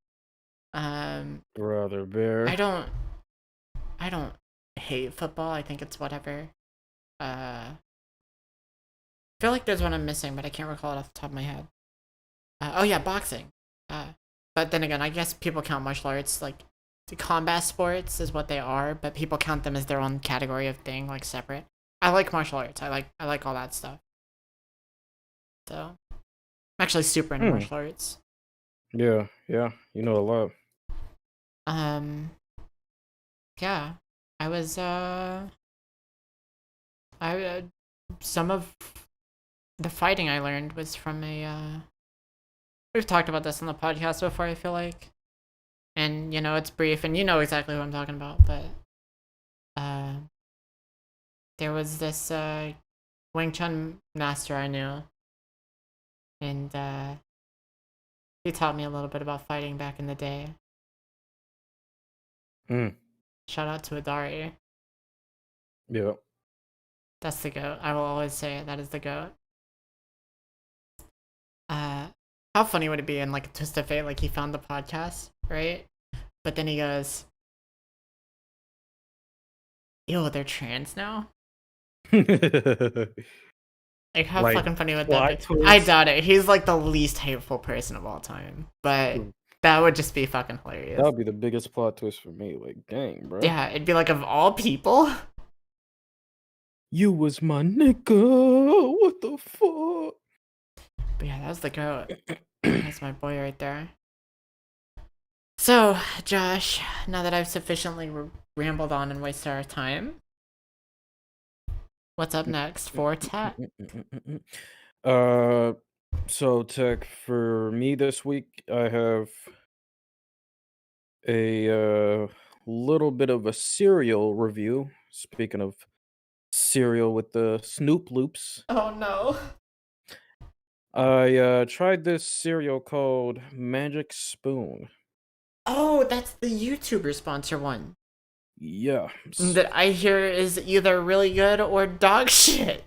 Brother bear. I don't hate football. I think it's whatever. I feel like there's one I'm missing, but I can't recall it off the top of my head. Oh yeah, boxing. But then again, I guess people count martial arts like the combat sports is what they are, but people count them as their own category of thing, like separate. I like martial arts. I like all that stuff. So I'm actually super into martial arts. Yeah, you know a lot. Yeah, I was some of the fighting I learned was from a we've talked about this on the podcast before, I feel like. And it's brief and you know exactly what I'm talking about, but there was this Wing Chun master I knew, and he taught me a little bit about fighting back in the day. Shout out to Adari. Yeah. That's the GOAT. I will always say it. That is the GOAT. How funny would it be in like a twist of fate? Like he found the podcast, right? But then he goes, "Ew, they're trans now." Like how fucking funny would that be? Twist? I doubt it. He's like the least hateful person of all time, but that would just be fucking hilarious. That would be the biggest plot twist for me. Like, dang, bro. Yeah, it'd be like of all people. You was my nigga. What the fuck? But yeah, that was the GOAT. That's my boy right there. So, Josh, now that I've sufficiently rambled on and wasted our time, what's up next for Tech? So Tech, for me this week, I have a little bit of a cereal review. Speaking of cereal with the Snoop Loops. Oh no. I tried this cereal called Magic Spoon. Oh, that's the YouTuber sponsor one. Yeah. That I hear is either really good or dog shit.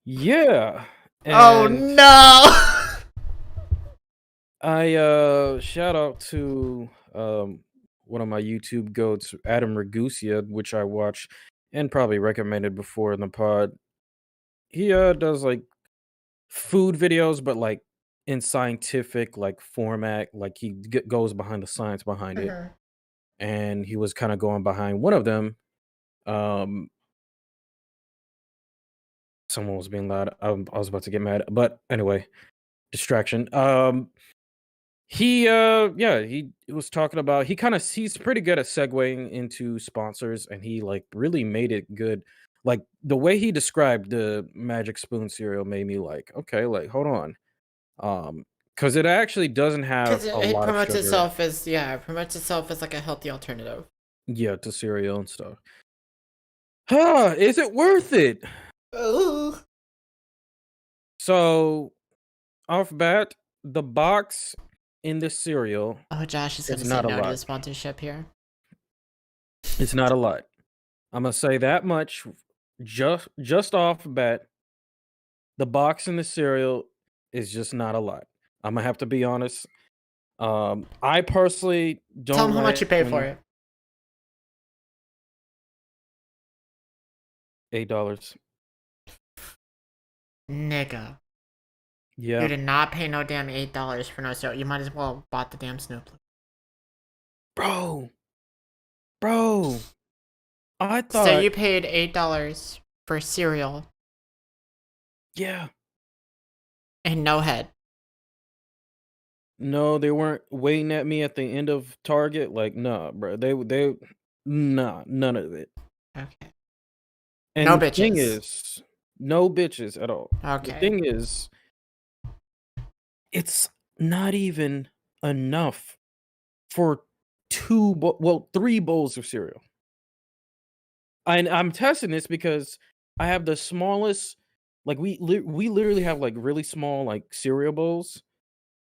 Yeah. Oh no. I shout out to one of my YouTube goats, Adam Ragusia, which I watch and probably recommended before in the pod. He does like food videos, but like in scientific like format, like he goes behind the science behind it. And he was kind of going behind one of them. Someone was being loud. I was about to get mad, but anyway, distraction. He was talking about he's pretty good at segueing into sponsors, and he like really made it good. Like the way he described the Magic Spoon cereal made me like, okay, like hold on. Because it actually doesn't have a it lot of promotes sugar. it promotes itself as like a healthy alternative. Yeah, to cereal and stuff. Is it worth it? Ooh. So off bat, the box in this cereal. Oh, Josh is gonna say no to the sponsorship here. It's not a lot. I'm gonna say that much. Just off bat, the box in the cereal is just not a lot. I'm gonna have to be honest. I personally don't. Tell them how much you pay for it. $8. Nigga. Yeah. You did not pay no damn $8 for no cereal. You might as well bought the damn Snoop. Bro. I thought. So you paid $8 for cereal. Yeah. And no head. No, they weren't waiting at me at the end of Target. Like, nah, bro. Nah, none of it. Okay. And no the bitches. thing is, No bitches at all. The Okay. thing is, it's not even enough for 3 bowls of cereal. And I'm testing this because I have the smallest, like, we literally have, like, really small, like, cereal bowls,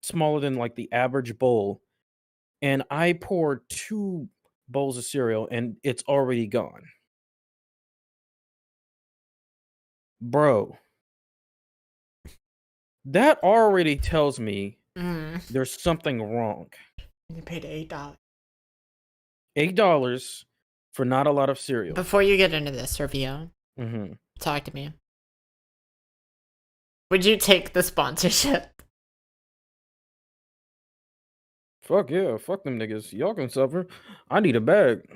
smaller than, like, the average bowl, and I poured 2 bowls of cereal, and it's already gone. Bro, that already tells me Mm. there's something wrong. You paid $8. $8 for not a lot of cereal. Before you get into this review, talk to me. Would you take the sponsorship? Fuck yeah, fuck them niggas. Y'all can suffer. I need a bag.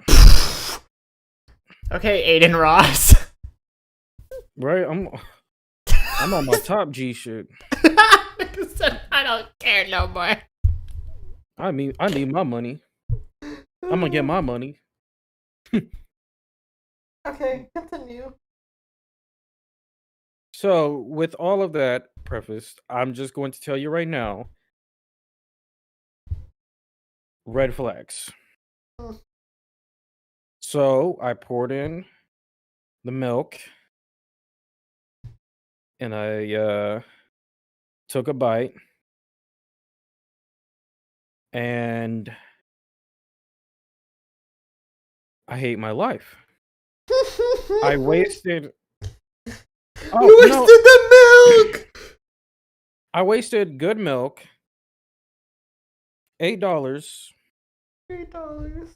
Okay, Aiden Ross. Right? I'm on my top G shit. I don't care no more. I mean, I need my money. I'm gonna get my money. Okay, continue. So, with all of that prefaced, I'm just going to tell you right now, red flags. So, I poured in the milk and I took a bite and I hate my life. I wasted You wasted the milk. I wasted good milk. $8 $8.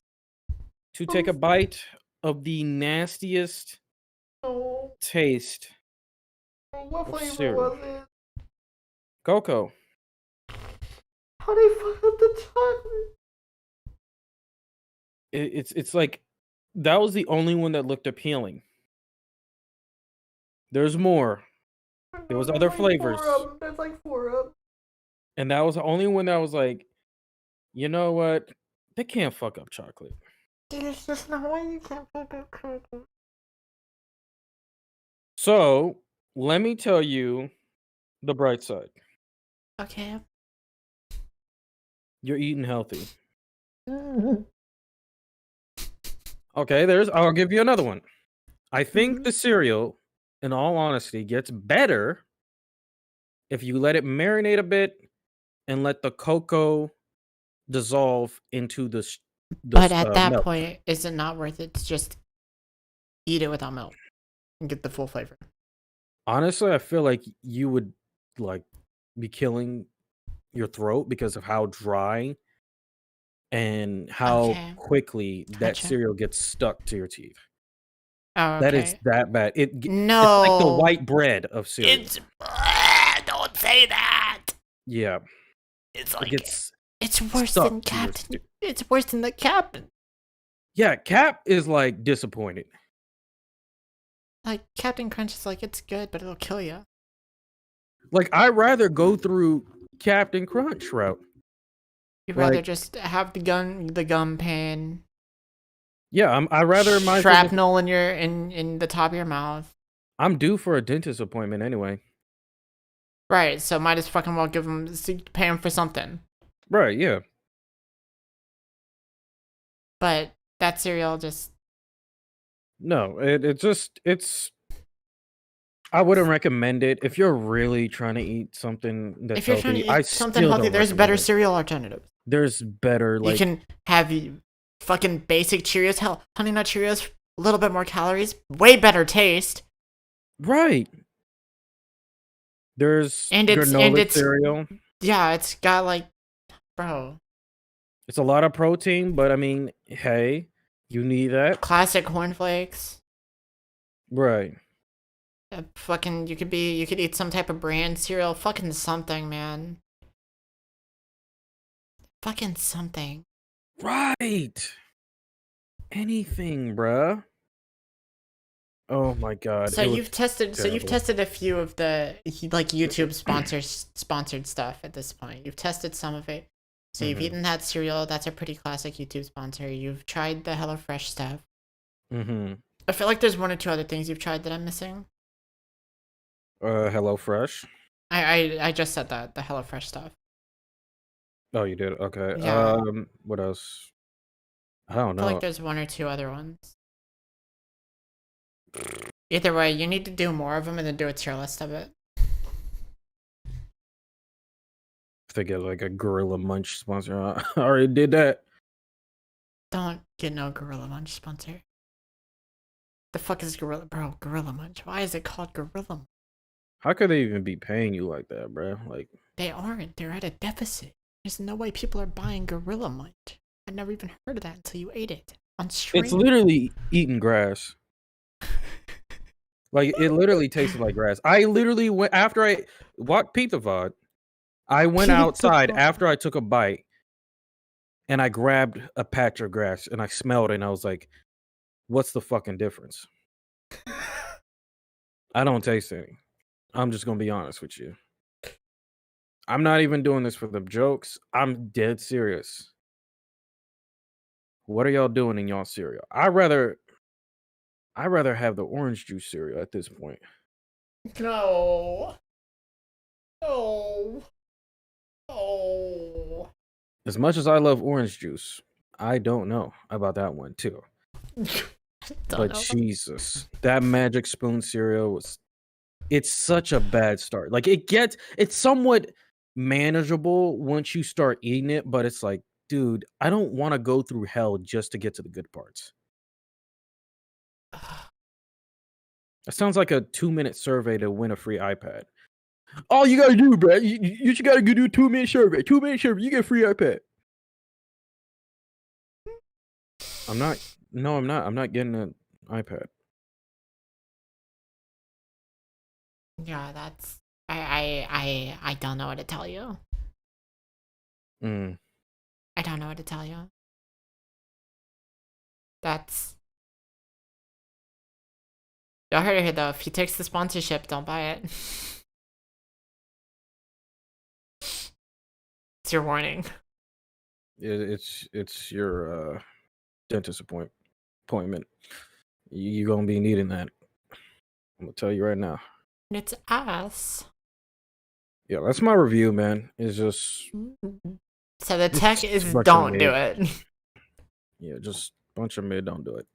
to take a bite of the nastiest taste What of flavor cereal. was it? Cocoa. How they fuck up the chocolate? It's like that was the only one that looked appealing. There's more. There was other flavors. There's like 4 of them. And that was the only one that was like, you know what? They can't fuck up chocolate. There's just no way you can't fuck up chocolate. So, let me tell you the bright side. Okay. You're eating healthy. Okay, I'll give you another one. I think the cereal, in all honesty, gets better if you let it marinate a bit and let the cocoa dissolve into the But at that milk. point, is it not worth it to just eat it without milk and get the full flavor? Honestly, I feel like you would like be killing your throat because of how dry and how quickly that cereal gets stuck to your teeth. Oh, okay. That is that bad. It's like the No. white bread of cereal. Don't say that. Yeah. It's like it's worse stuck than to your Captain. It's worse than the Captain. Yeah, Cap is like disappointed. Like Captain Crunch is like it's good, but it'll kill you. Like I'd rather go through Captain Crunch route. You'd rather just have the gum pain. Yeah, I rather my shrapnel in your in the top of your mouth. I'm due for a dentist appointment anyway. Right, so might as fucking well pay him for something. Right, yeah. But that cereal just no, it's I wouldn't recommend it if you're really trying to eat something that's if you're healthy. trying to eat something healthy, there's better cereal alternatives. There's better like you can have fucking basic Cheerios. Hell, Honey Nut Cheerios, a little bit more calories, way better taste. Right. There's granola cereal. Yeah, it's got like, bro. It's a lot of protein, but I mean, hey, you need that. Classic cornflakes. Right. Fucking, you could eat some type of brand cereal. Fucking something, man. Fucking something. Right. Anything, bruh. Oh my god. So you've tested a few of the like YouTube sponsored stuff at this point. You've tested some of it. So you've eaten that cereal. That's a pretty classic YouTube sponsor. You've tried the HelloFresh stuff. I feel like there's 1 or 2 other things you've tried that I'm missing. HelloFresh. I just said that, the HelloFresh stuff. Oh, you did? Okay. Yeah. What else? I don't I feel like know. there's one or two other ones. Either way, you need to do more of them and then do a tier list of it. If they get like a Gorilla Munch sponsor, I already did that. Don't get no Gorilla Munch sponsor. The fuck is Gorilla Munch? Why is it called Gorilla Munch? How could they even be paying you like that, bro? Like, they aren't. They're at a deficit. There's no way people are buying Gorilla Munch. I never even heard of that until you ate it on stream. it's literally eating grass. Like, it literally tasted like grass. I literally went after I walked peep the VOD. I went outside after I took a bite and I grabbed a patch of grass and I smelled it and I was like, what's the fucking difference? I don't taste any. I'm just gonna be honest with you. I'm not even doing this for the jokes. I'm dead serious. What are y'all doing in y'all cereal? I'd rather have the orange juice cereal at this point. No. No. Oh. As much as I love orange juice, I don't know about that one too. But Jesus, that Magic Spoon cereal it's such a bad start. Like it's somewhat manageable once you start eating it, but it's like, dude, I don't want to go through hell just to get to the good parts. That sounds like a 2-minute survey to win a free iPad. All you gotta do, bro, you just gotta go do a 2-minute survey. 2-minute survey, you get a free iPad. I'm not. No, I'm not. I'm not getting an iPad. Yeah, that's. I don't know what to tell you. I don't know what to tell you. That's. Y'all heard it here though. If he takes the sponsorship, don't buy it. It's your warning. It's your dentist appointment. You're gonna be needing that. I'm gonna tell you right now. It's ass. Yeah, that's my review, man. It's just so the tech is don't do it. Yeah, just a bunch of mid, don't do it.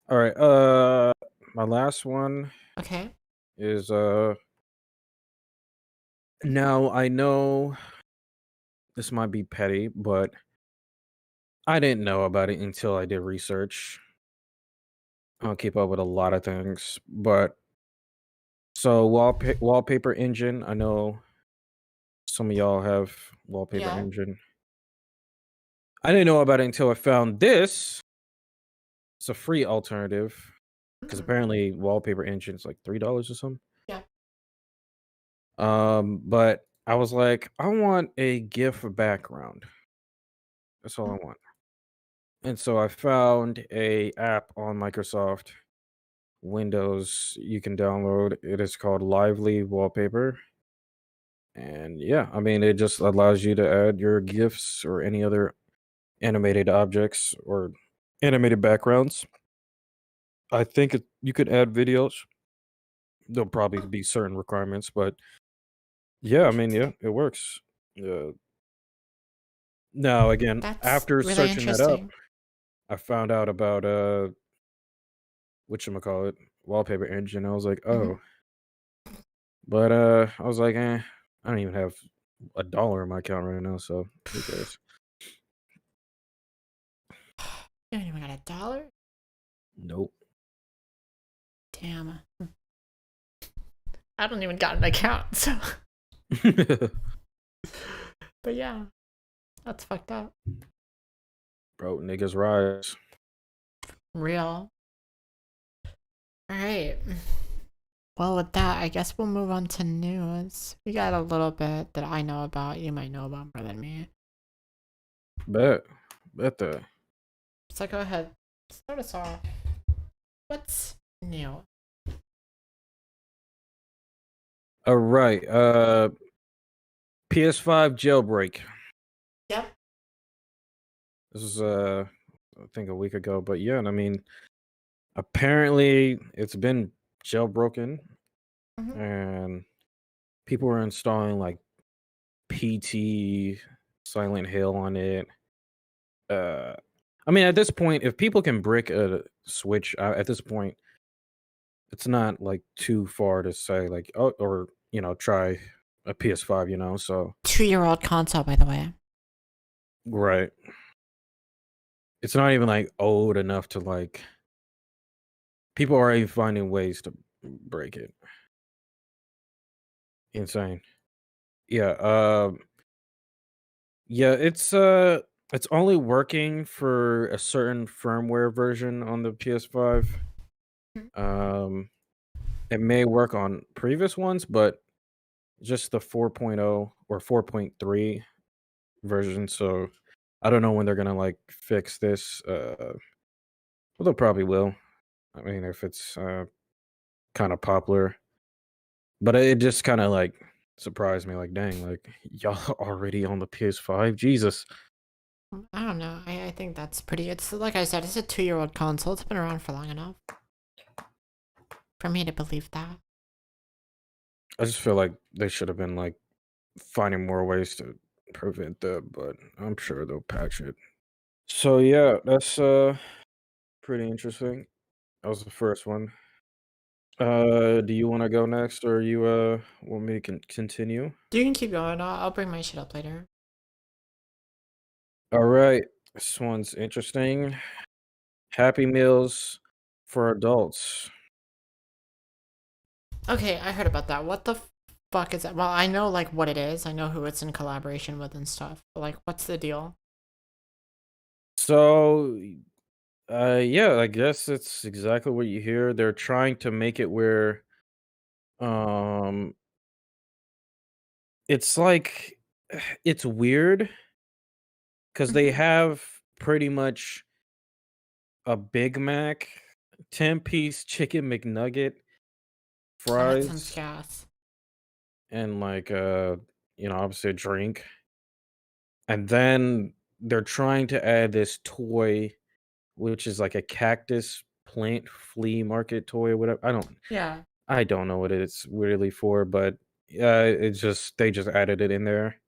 All right, my last one is now I know this might be petty, but I didn't know about it until I did research. I don't keep up with a lot of things, but so wallpaper engine, I know some of y'all have wallpaper engine. I didn't know about it until I found this. It's a free alternative because apparently wallpaper engine's like $3 or something. Yeah. But I was like, I want a GIF background. That's all I want. And so I found a app on Microsoft Windows you can download. It is called Lively Wallpaper. And yeah, I mean, it just allows you to add your GIFs or any other animated objects or animated backgrounds. I think you could add videos. There'll probably be certain requirements, but yeah, I mean, yeah, it works. Now, again, after really searching that up, I found out about whatchamacallit, wallpaper engine. I was like, oh. But I was like, I don't even have $1 in my account right now, so who cares? You don't even got $1? Nope. Damn. I don't even got an account, so. But yeah, that's fucked up. Bro, niggas rise. Real. Alright. Well, with that, I guess we'll move on to news. We got a little bit that I know about. You might know about more than me. Bet that. So go ahead. Start us off. What's new? All right. PS5 Jailbreak. Yep. This was I think a week ago, but yeah, I mean, apparently it's been jailbroken. and people were installing like PT, Silent Hill on it. Uh, I mean, at this point, if people can brick a Switch, at this point, it's not like too far to say like, oh, or try a PS5. So 2-year-old console, by the way. right, it's not even like old enough to like. People are already finding ways to break it. Insane. Yeah. Yeah. It's only working for a certain firmware version on the PS5. Um, it may work on previous ones, but just the 4.0 or 4.3 version. So I don't know when they're gonna like fix this. Well, they'll probably will. I mean, if it's kind of popular, but it just kind of like surprised me. Like, dang, like y'all already on the PS5? Jesus. I don't know. I think that's pretty. It's like I said, it's a 2-year-old console. It's been around for long enough for me to believe that. I just feel like they should have been like finding more ways to prevent that, but I'm sure they'll patch it. So yeah, that's pretty interesting. That was the first one. Do you want to go next, or you want me to continue? You can keep going. I'll bring my shit up later. All right, this one's interesting. Happy Meals for adults. Okay, I heard about that. What the fuck is that? Well, I know like what it is. I know who it's in collaboration with and stuff. But, like, what's the deal? So, yeah, I guess it's exactly what you hear. They're trying to make it where, um, it's like, it's weird because they Mhm. have pretty much a Big Mac, 10-piece chicken McNugget, Oh, that sounds fries, gas. and like obviously a drink. And then they're trying to add this toy, which is like a cactus plant flea market toy or whatever. Yeah. I don't know what it's really for, but it's just they just added it in there.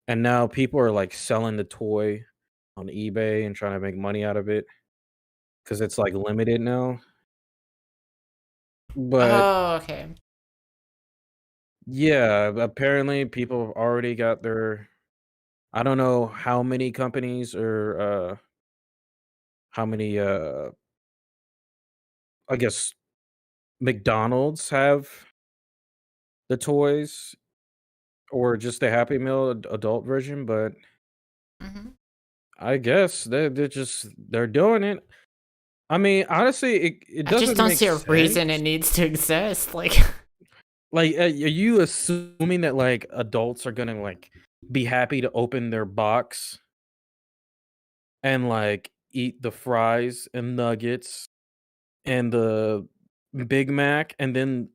And now people are like selling the toy on eBay and trying to make money out of it because it's like limited now. But Oh, okay. yeah, apparently people have already got their. I don't know how many companies or how many I guess McDonald's have the toys or just the Happy Meal adult version, but Hmm. I guess they're doing it. I mean, honestly, it I just doesn't don't make see a sense. reason it needs to exist. Like, Like, are you assuming that like adults are gonna like be happy to open their box and like eat the fries and nuggets and the Big Mac and then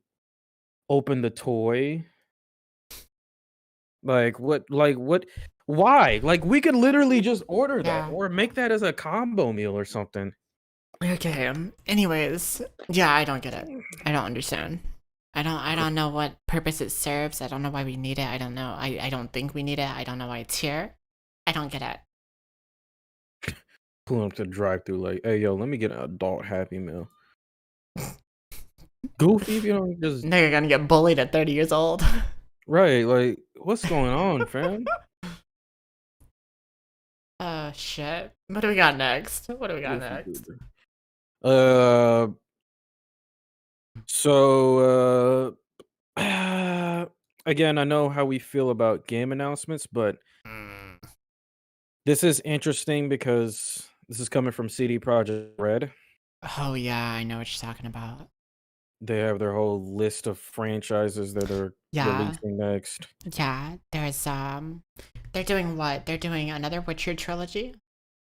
open the toy? Like what? Like what? Why? Like we could literally just order that yeah. or make that as a combo meal or something. Okay. Anyways, yeah, I don't get it. I don't understand. I don't know what purpose it serves. I don't know why we need it. I don't know. I don't think we need it. I don't know why it's here. I don't get it. Pulling up to the drive-through, like, hey, yo, let me get an adult Happy Meal. Goofy, if you don't just Now you're gonna get bullied at 30 years old. right. Like, what's going on, fam? Oh shit. What do we got next? What do we got Goofy next? goober. Uh, so again, I know how we feel about game announcements, but Mm. this is interesting because this is coming from CD Projekt Red. Oh yeah, I know what you're talking about. They have their whole list of franchises that are Yeah, releasing next. yeah. They're doing what? They're doing another Witcher trilogy.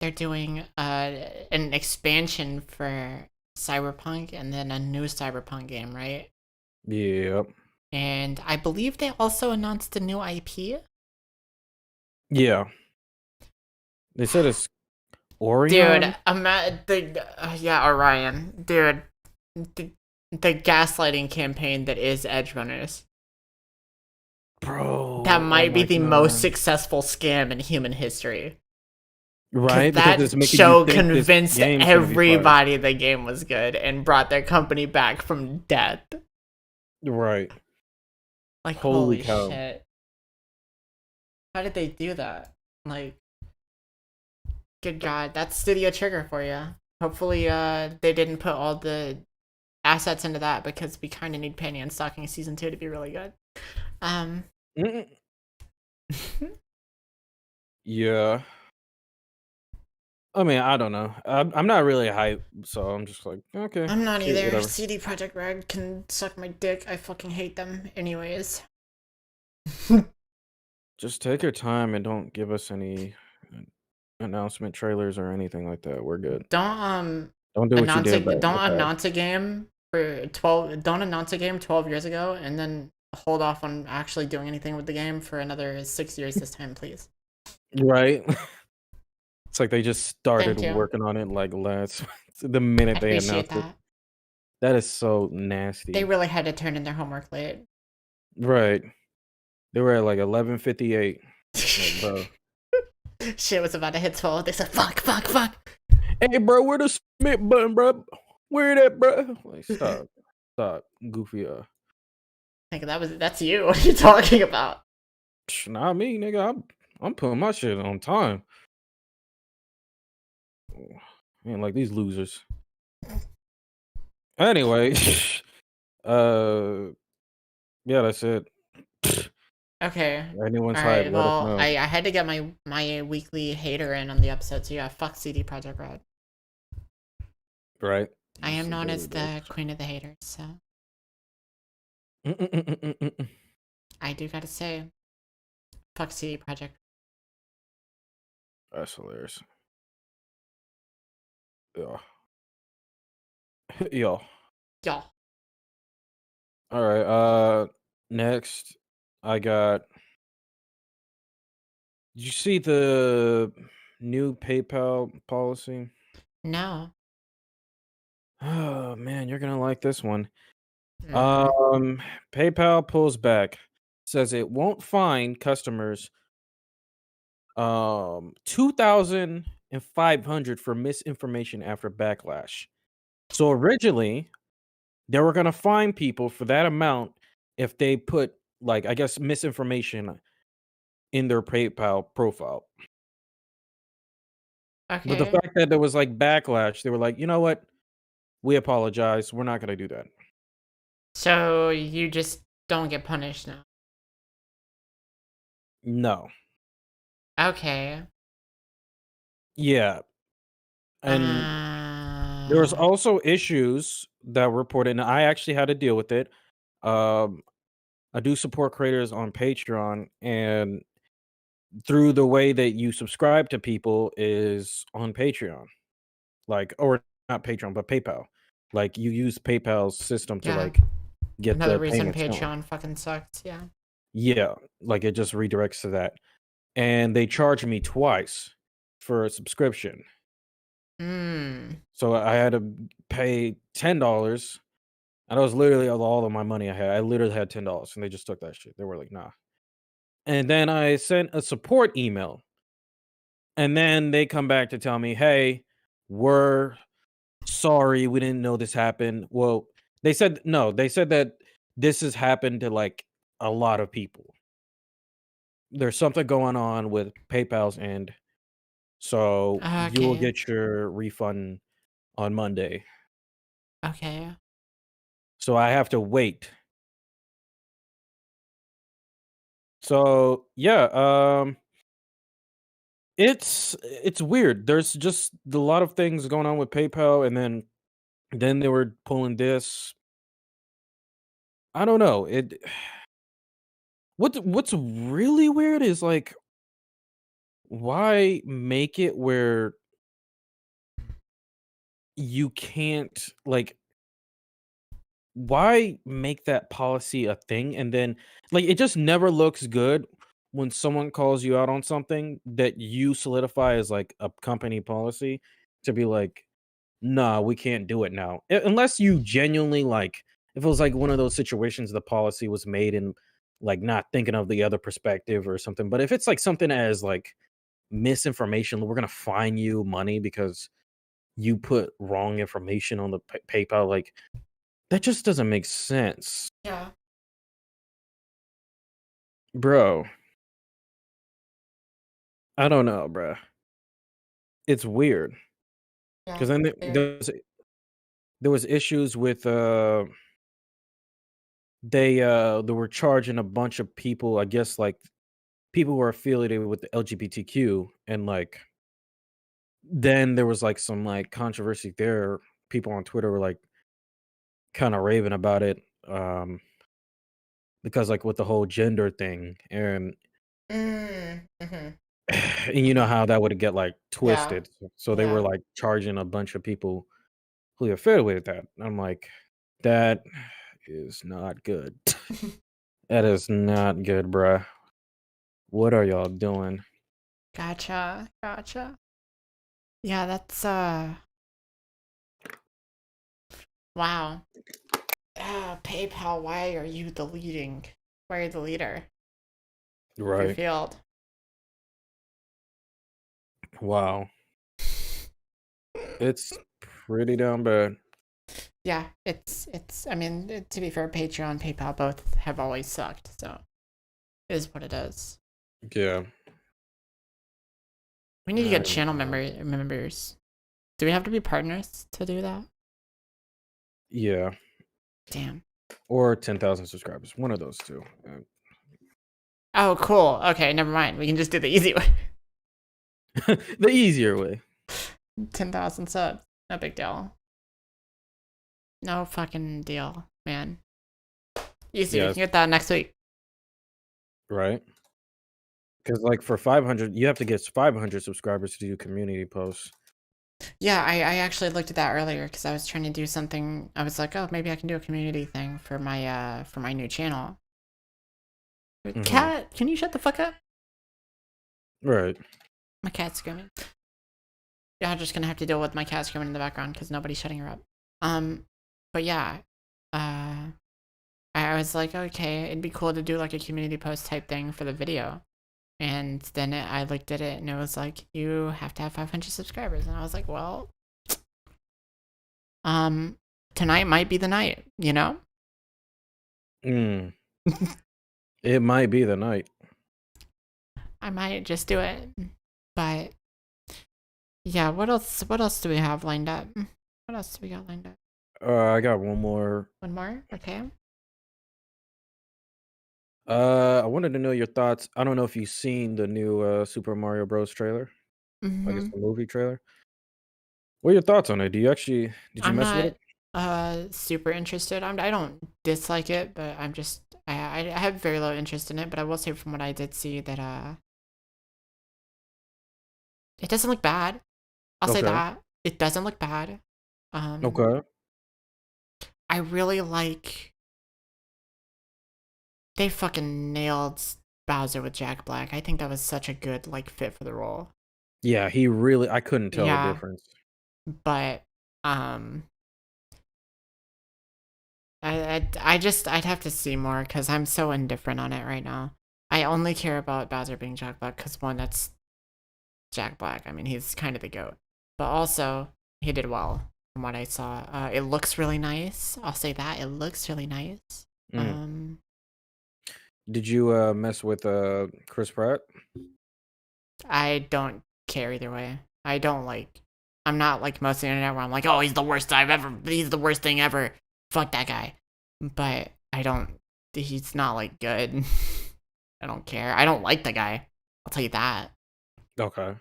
They're doing an expansion for Cyberpunk and then a new Cyberpunk game, right? Yep. And I believe they also announced a new IP. Yeah. They said it's Dude, Orion. yeah, Orion. Dude, th- the gaslighting campaign that is Edge Runners. Bro, That oh might be my the most god. successful scam in human history. Because Right? Because it's that making you show think this convinced game's gonna be fire. everybody the game was good and brought their company back from death. Right. Like, Holy holy cow. shit. How did they do that? Like, good god, that's Studio Trigger for you. Hopefully, they didn't put all the assets into that because we kind of need Penny and Stocking Season 2 to be really good. Yeah. I mean, I don't know. I'm not really hype, so I'm just like, okay, I'm not cute, either. whatever. CD Projekt Red can suck my dick. I fucking hate them anyways. Just take your time and don't give us any announcement trailers or anything like that. We're good. Don't do what you did back in the Don't past. announce a game for 12 don't announce a game 12 years ago and then hold off on actually doing anything with the game for another 6 years this time, please. Right? It's like they just started Thank you. working on it like the minute I they appreciate announced it. that. That is so They nasty. really had to turn in their homework late. Right. They were at like 11:58. Like, bro. Shit was about to hit 12. They said, fuck, fuck, fuck. Hey, bro, where the submit button, bro? Where that, bro? Like, stop. Stop. Goofy. I think that's you. What are you talking about? Not me, nigga. I'm putting my shit on time. Man, like these losers. Anyway, yeah, that's it. Okay. Anyone's hype, Alright, let us well, know. I had to get my weekly hater in on the episode, so yeah, fuck CD Projekt Red. Right? I am Just known really as the queen of the haters, so dope. I do gotta say, fuck CD Projekt. That's hilarious. Yeah. Yo. Y'all. All right. Next, I got. Did you see the new PayPal policy? No. Oh man, you're gonna like this one. Mm. PayPal pulls back, says it won't fine customers 2,500 for misinformation after backlash. So originally, they were gonna fine people for that amount if they put like I guess misinformation in their PayPal profile. But the Okay. fact that there was like backlash, they were like, you know what? We apologize. We're not gonna do that. So you just don't get punished now. No. Okay. Yeah. And there was Uh, also issues that were reported, and I actually had to deal with it. Um, I do support creators on Patreon, and through the way that you subscribe to people is on Patreon, like, or not Patreon, but PayPal. Like, you use PayPal's system to yeah. like get Another the reason payments going. Patreon fucking sucks. Yeah. Yeah, like it just redirects to that, and they charged me twice for a subscription. Hmm. So I had to pay $10. And that was literally all of my money I had. I literally had $10 and they just took that shit. They were like, nah. And then I sent a support email. And then they come back to tell me, hey, we're sorry. We didn't know this happened. Well, they said no, they said that this has happened to like a lot of people. There's something going on with PayPal's end. So you will Okay. get your refund on Monday. Okay. So I have to wait. So yeah, it's weird. There's just a lot of things going on with PayPal, and then they were pulling this. I don't know. What's really weird is like why make it where you can't like why make that policy a thing and then like it just never looks good when someone calls you out on something that you solidify as like a company policy to be like nah, we can't do it now. Unless you genuinely like, if it was like one of those situations the policy was made in like not thinking of the other perspective or something. But if it's like something as like misinformation, we're gonna fine you money because you put wrong information on the PayPal. Like that just doesn't make sense, Yeah. bro. I don't know, bro. It's weird because Yeah. then Fair. there was issues with they were charging a bunch of people, I guess, like people who are affiliated with the LGBTQ, and like then there was like some like controversy there. People on Twitter were like kind of raving about it, because like with the whole gender thing, Mm-hmm. and you know how that would get like Yeah. twisted. So they were Yeah. like charging a bunch of people who are affiliated with that. I'm like, that is not good. That is not good, bruh. What are y'all doing? Gotcha. Gotcha. Yeah, that's wow. PayPal, why are you the leading? Why are you the leader of your Right. field? Wow. It's pretty down bad. Yeah, it's I mean, to be fair, Patreon, PayPal both have always sucked, so it is what it is. Yeah. We need to I get don't channel know. members. Do we have to be partners to do that? Yeah. Damn. Or 10,000 subscribers. One of those two. Oh, cool. Okay, never mind. We can just do the easy way. The easier way. 10,000 subs. No big deal. No fucking deal, man. Easy. We Yes. can get that next week. Right. Because like for 500, you have to get 500 subscribers to do community posts. Yeah, I actually looked at that earlier because I was trying to do something. I was like, oh, maybe I can do a community thing for my new channel. Hmm. Cat, can you shut the fuck up? Right. My cat's screaming. Yeah, I'm just gonna have to deal with my cat screaming in the background because nobody's shutting her up. But yeah, I was like, okay, it'd be cool to do like a community post type thing for the video. And then I looked at it and it was like, you have to have 500 subscribers. And I was like, well, tonight might be the night, you know? Mm. It might be the night. I might just do it. But yeah, what else do we have lined up? What else do we got lined up? I got one more. One more? Okay. I wanted to know your thoughts. I don't know if you've seen the new Super Mario Bros. Trailer. Like it's Mm-hmm. the movie trailer. What are your thoughts on it? Did you I'm mess with not it? super interested. I don't dislike it, but I have very low interest in it, but I will say from what I did see that it doesn't look bad. I'll say Okay. that. It doesn't look bad. Um Okay. I really like they fucking nailed Bowser with Jack Black. I think that was such a good like fit for the role. Yeah, I couldn't tell the Yeah, difference. but um I'd have to see more because I'm so indifferent on it right now. I only care about Bowser being Jack Black because one, that's Jack Black. I mean, he's kind of the goat, but also he did well from what I saw. It looks really nice. I'll say that it looks really nice. Mm. Did you mess with Chris Pratt? I don't care either way. I don't like. I'm not like most of the internet where I'm like, oh, he's the worst I've ever. He's the worst thing ever. Fuck that guy. But I don't. He's not like good. I don't care. I don't like the guy. I'll tell you that. Okay.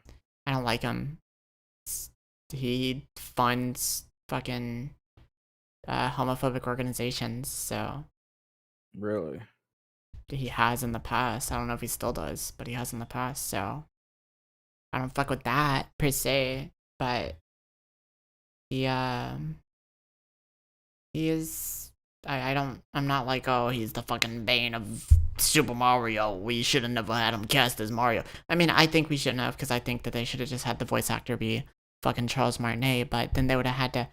I don't like him. He funds fucking homophobic organizations, so Really? he has in the past. I don't know if he still does, but he has in the past, so I don't fuck with that per se. But he he is I'm not like, oh, he's the fucking bane of Super Mario. We should have never had him cast as Mario. I mean, I think we shouldn't have because I think that they should have just had the voice actor be fucking Charles Martinet, but then they would have had to.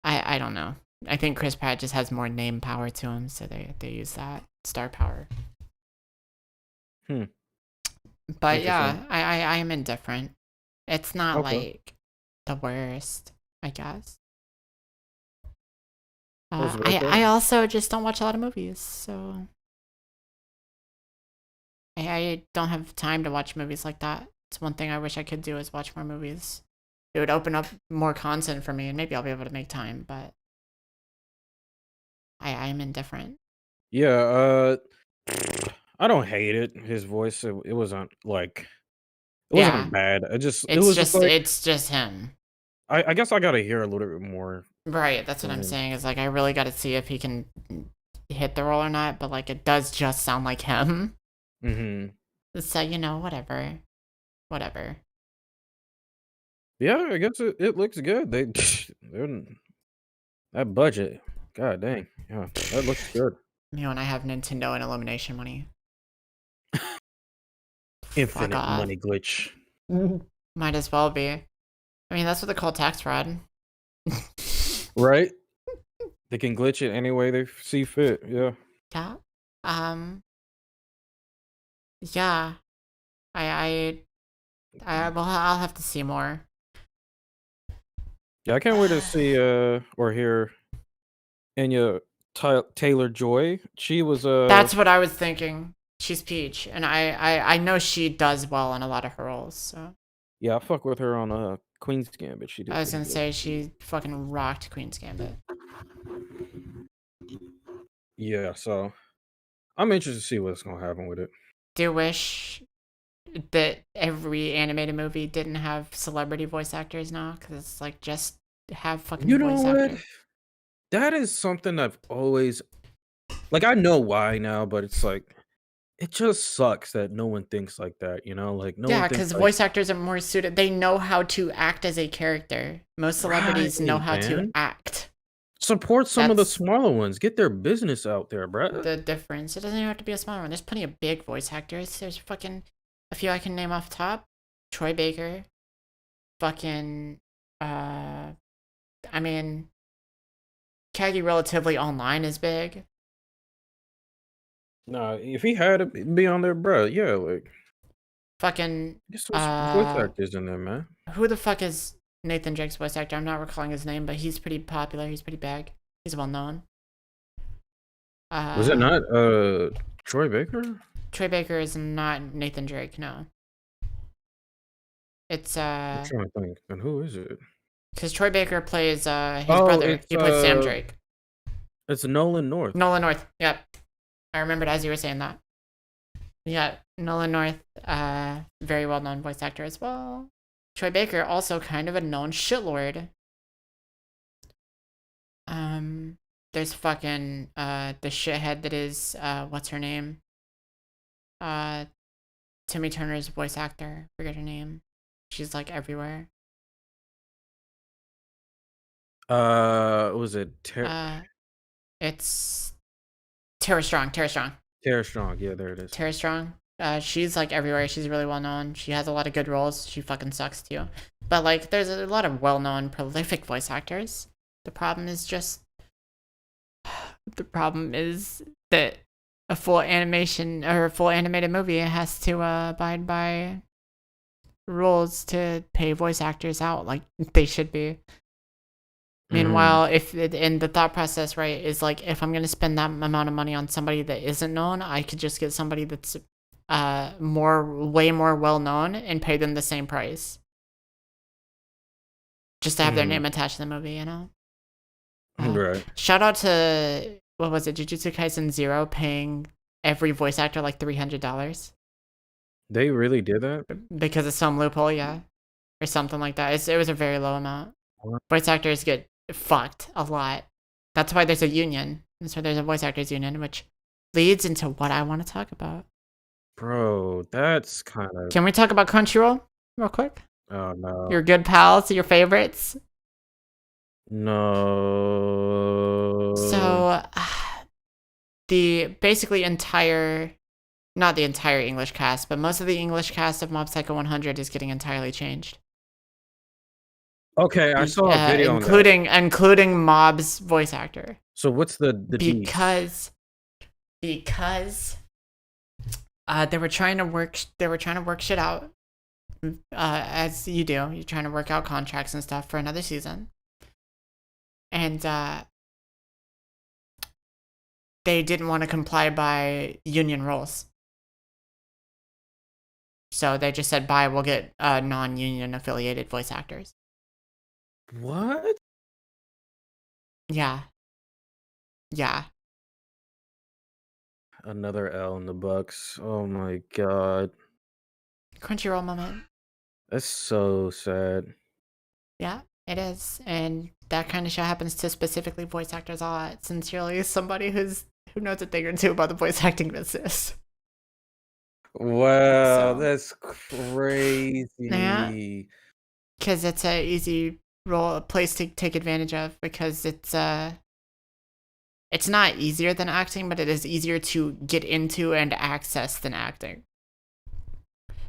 I don't know. I think Chris Pratt just has more name power to him, so they use that star power. But yeah, I am indifferent. It's not like the worst, I guess. I also just don't watch a lot of movies, so I don't have time to watch movies like that. It's one thing I wish I could do is watch more movies. It would open up more content for me, and maybe I'll be able to make time, but I am indifferent. Yeah, I don't hate it. His voice, it wasn't like it wasn't bad. It was just like it's just him. I guess I gotta hear a little bit more. Right, that's what I'm saying. Is like I really got to see if he can hit the role or not. But like it does just sound like him. So whatever. Yeah, I guess it looks good. That budget, god dang, yeah, that looks good. And I have Nintendo and Illumination money. Infinite money glitch. Might as well be. I mean, that's what they call tax fraud. Right? They can glitch it any way they see fit. Yeah. Yeah. Yeah. I'll have to see more. Yeah, I can't wait to see or hear Anya Taylor-Joy. She was That's what I was thinking. She's Peach, and I know she does well in a lot of her roles. So yeah, I fuck with her on Queen's Gambit. She did. I was gonna say she fucking rocked Queen's Gambit. Yeah, so I'm interested to see what's gonna happen with it. Do you wish that every animated movie didn't have celebrity voice actors now? Because it's like just have fucking voice actors. That is something I've always like. I know why now, but it's like it just sucks that no one thinks like that. Like no. Yeah, because voice actors are more suited. They know how to act as a character. Most celebrities know how to act. Support some of the smaller ones. Get their business out there, bro. The difference. It doesn't even have to be a smaller one. There's plenty of big voice actors. There's fucking a few I can name off the top. Troy Baker. Fucking I mean Kagi Relatively Online is big. Nah, if he had to be on there, bro, yeah, like fucking get some voice actors in there, man. Who the fuck is Nathan Drake's voice actor? I'm not recalling his name, but he's pretty popular. He's pretty big. He's well known. Was it not Troy Baker? Troy Baker is not Nathan Drake, no. It's I'm trying to think. And who is it? Because Troy Baker plays his brother. He plays Sam Drake. It's Nolan North. Nolan North, yep. I remembered as you were saying that. Yeah, Nolan North, very well known voice actor as well. Troy Baker, also kind of a known shitlord. There's fucking the shithead that is what's her name? Timmy Turner's voice actor. Forget her name. She's like everywhere. Was it it's Tara Strong. Tara Strong, yeah, there it is. Tara Strong. She's like everywhere. She's really well known. She has a lot of good roles. She fucking sucks too. But like there's a lot of well known, prolific voice actors. The problem is that a full animation or a full animated movie has to abide by rules to pay voice actors out like they should be. Meanwhile, if in the thought process, right, is like if I'm gonna spend that amount of money on somebody that isn't known, I could just get somebody that's way more well known and pay them the same price. Just to have their name attached to the movie, Right. Shout out to what was it, Jujutsu Kaisen 0 paying every voice actor like $300. They really did that? Because of some loophole, yeah. Or something like that. It was a very low amount. What? Voice actors get fucked a lot. That's why there's a union. That's why there's a voice actors union, which leads into what I want to talk about. Bro, that's kind of... Can we talk about Crunchyroll real quick? Oh, no. Your good pals, your favorites? No. So, not the entire English cast, but most of the English cast of Mob Psycho 100 is getting entirely changed. Okay, I saw a video on that. Including Mob's voice actor. So what's the deets? Because they were trying to work shit out, as you do. You're trying to work out contracts and stuff for another season, and they didn't want to comply by union rules. So they just said, bye, we'll get non-union affiliated voice actors. What? Yeah. Yeah. Another L in the Bucks. Oh my god. Crunchyroll moment. That's so sad. Yeah, it is. And that kind of shit happens to specifically voice actors a lot. Sincerely, somebody who knows a thing or two about the voice acting business. Wow, So, that's yeah. crazy. Because it's a easy place to take advantage of, because it's not easier than acting, but it is easier to get into and access than acting.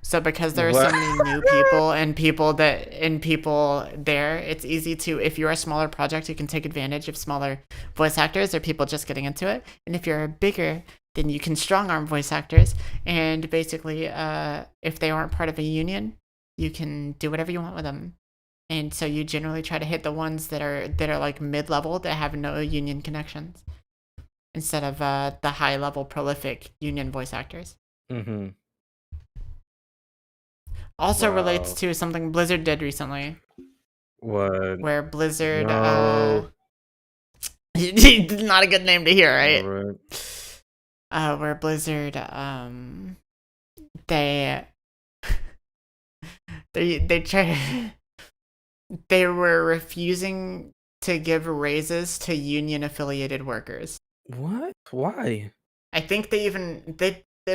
So because there are so many new people and people there, it's easy to, if you're a smaller project, you can take advantage of smaller voice actors or people just getting into it. And if you're bigger, then you can strong arm voice actors. And basically, if they aren't part of a union, you can do whatever you want with them. And so you generally try to hit the ones that are like mid-level, that have no union connections, instead of the high-level prolific union voice actors. Mm-hmm. Also relates to something Blizzard did recently. What? Where Blizzard, No. not a good name to hear, right? Right. Where Blizzard, they they were refusing to give raises to union affiliated workers. What? Why? I think they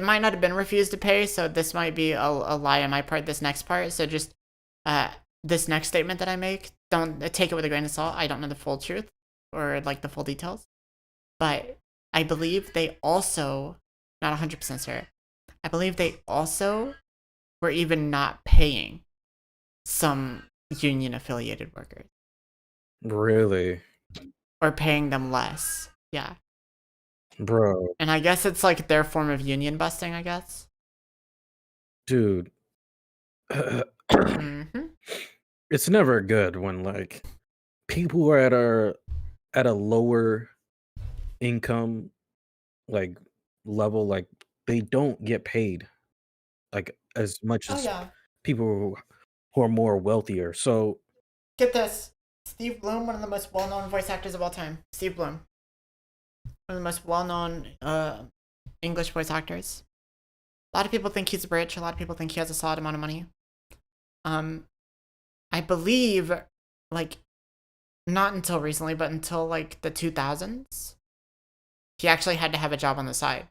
might not have been refused to pay, so this might be a lie on my part, this next part. So just this next statement that I make, don't take it with a grain of salt. I don't know the full truth or like the full details. But I believe they also, not 100% sure, I believe they also were even not paying some union affiliated workers. Really? Or paying them less. Yeah. Bro. And I guess it's like their form of union busting, I guess. Dude. Mm-hmm. It's never good when like people are at a lower income like level, like they don't get paid like as much as people who are more wealthier. So get this. Steve Bloom, one of the most well-known voice actors of all time. Steve Bloom. One of the most well-known English voice actors. A lot of people think he's rich. A lot of people think he has a solid amount of money. I believe, like, not until recently, but until like the 2000s, he actually had to have a job on the side.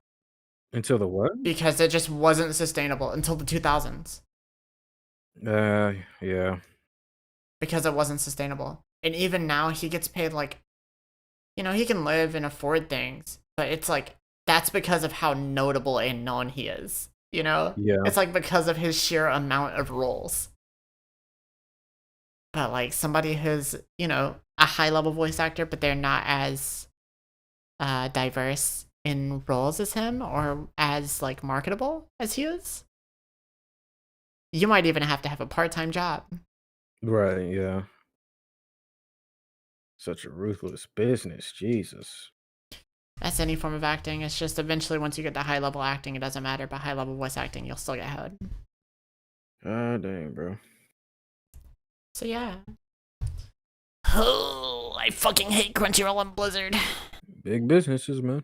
Until the what? Because it just wasn't sustainable until the 2000s. Yeah. Because it wasn't sustainable. And even now, he gets paid like, you know, he can live and afford things, but it's like, that's because of how notable and known he is, you know? Yeah. It's like because of his sheer amount of roles. But like somebody who's, you know, a high-level voice actor, but they're not as diverse in roles as him, or as like marketable as he is, you might even have to have a part-time job. Right, yeah. Such a ruthless business, Jesus. That's any form of acting. It's just eventually once you get to high-level acting, it doesn't matter, but high-level voice acting, you'll still get hoed. God dang, bro. So yeah. Oh, I fucking hate Crunchyroll and Blizzard. Big businesses, man.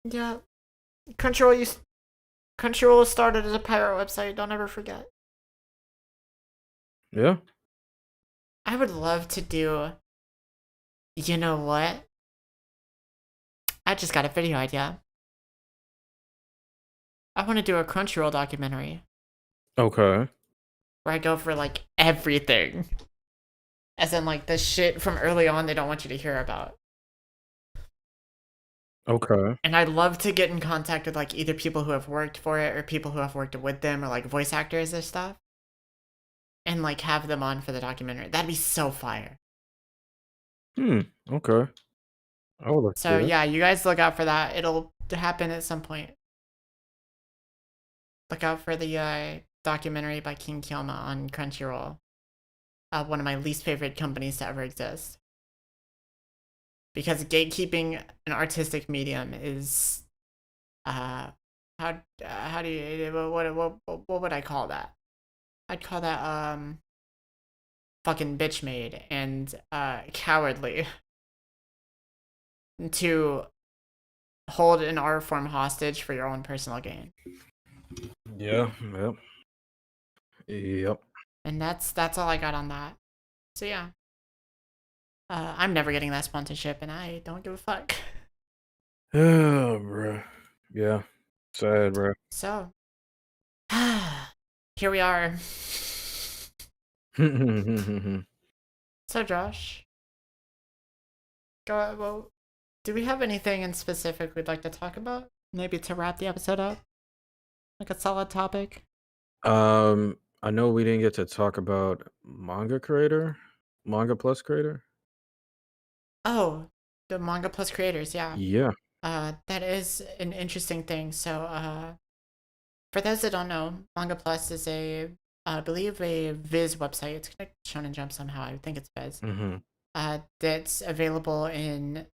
Yeah. Crunchyroll started as a pirate website, don't ever forget. Yeah. I would love to do, you know what? I just got a video idea. I want to do a Crunchyroll documentary. Okay. Where I go for like everything. As in like the shit from early on they don't want you to hear about. Okay. And I'd love to get in contact with like either people who have worked for it or people who have worked with them, or like voice actors and stuff. and like have them on for the documentary. That'd be so fire. Okay. I would like to So see that. yeah, you guys look out for that. It'll happen at some point. Look out for the documentary by King Kyoma on Crunchyroll. One of my least favorite companies to ever exist. Because gatekeeping an artistic medium is how do you what would I call that? I'd call that fucking bitchmade and cowardly to hold an art form hostage for your own personal gain. Yeah. Yep. Yep. And that's all I got on that. So yeah. I'm never getting that sponsorship and I don't give a fuck. Oh, bro. Yeah. Sad, bro. So here we are. So Josh, well, do we have anything in specific we'd like to talk about? Maybe to wrap the episode up? Like a solid topic? I know we didn't get to talk about Manga Plus creator. Oh, the Manga Plus creators, yeah. Yeah. That is an interesting thing. So, for those that don't know, Manga Plus is I believe a Viz website. It's connected to Shonen Jump somehow. I think it's Viz. That's available in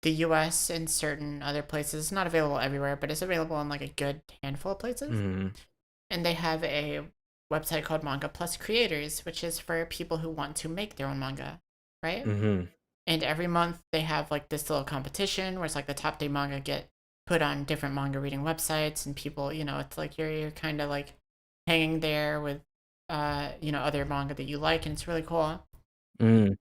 the US and certain other places. It's not available everywhere, but it's available in like a good handful of places. And they have a website called Manga Plus Creators, which is for people who want to make their own manga, right? And every month they have like this little competition where it's like the top 10 manga get put on different manga reading websites, and people, it's like you're kind of like hanging there with other manga that you like, and it's really cool. And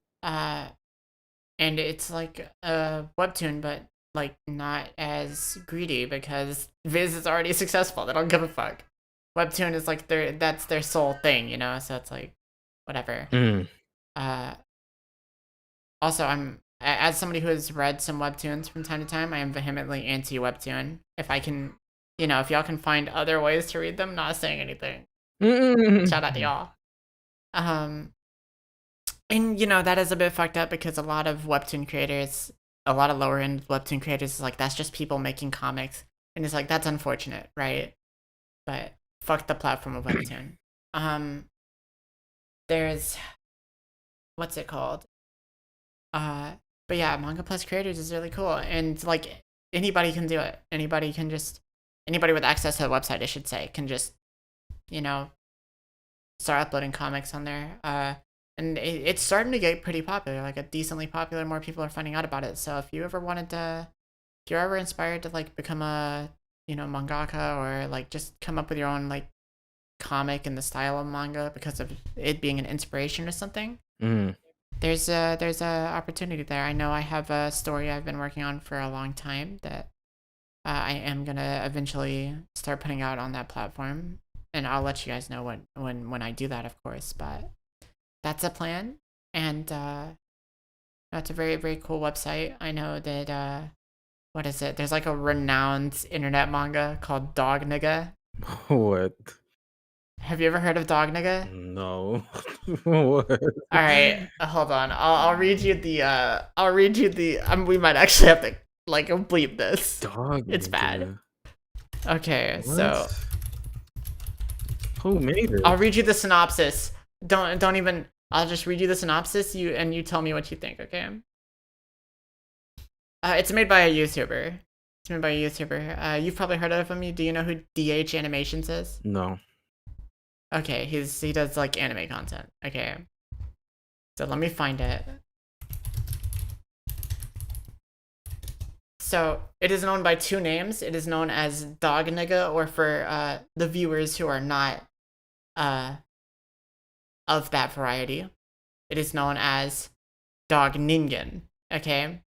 it's like a webtoon, but like not as greedy because Viz is already successful. They don't give a fuck. Webtoon is like that's their sole thing, so it's like whatever. Also, I'm as somebody who has read some webtoons from time to time, I am vehemently anti-webtoon. If I can, if y'all can find other ways to read them, not saying anything. Shout out to y'all. And that is a bit fucked up because a lot of webtoon creators, a lot of lower end webtoon creators is like, that's just people making comics. And it's like, that's unfortunate, right? But fuck the platform of webtoon. There's, what's it called? But yeah, Manga Plus Creators is really cool. And like, anybody can do it. Anybody with access to the website, I should say, can just, start uploading comics on there. And it's starting to get pretty popular, like a decently popular. More people are finding out about it. So if you ever if you're ever inspired to like become a, mangaka, or like just come up with your own like comic in the style of manga because of it being an inspiration or something, there's a opportunity there. I know I have a story I've been working on for a long time that I am gonna eventually start putting out on that platform, and I'll let you guys know when I do that, of course. But that's a plan, and that's a very, very cool website. I know that what is it? There's like a renowned internet manga called Dog Nigga. What? Have you ever heard of Dog Nigga? No. What? All right, hold on. I'll read you the. We might actually have to like bleep this. Dog. It's bad. Okay, what? so who made it? I'll read you the synopsis. Don't even. I'll just read you the synopsis. You tell me what you think. Okay. It's made by a YouTuber. You've probably heard of him. Do you know who DH Animations is? No. Okay, he does like anime content. Okay. So let me find it. So it is known by two names. It is known as Dog Nigga, or for the viewers who are not of that variety, it is known as Dog Ningen. Okay.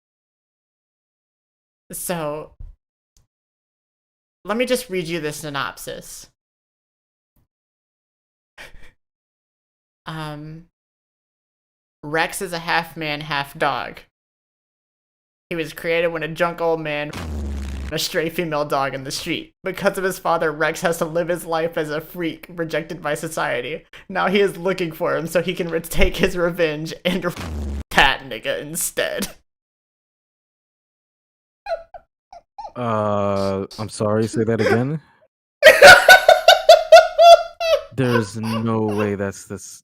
So let me just read you the synopsis. Rex is a half man, half dog. He was created when a drunk old man a stray female dog in the street. Because of his father, Rex has to live his life as a freak, rejected by society. Now he is looking for him so he can take his revenge and cat nigga instead. I'm sorry, say that again? There's no way that's this.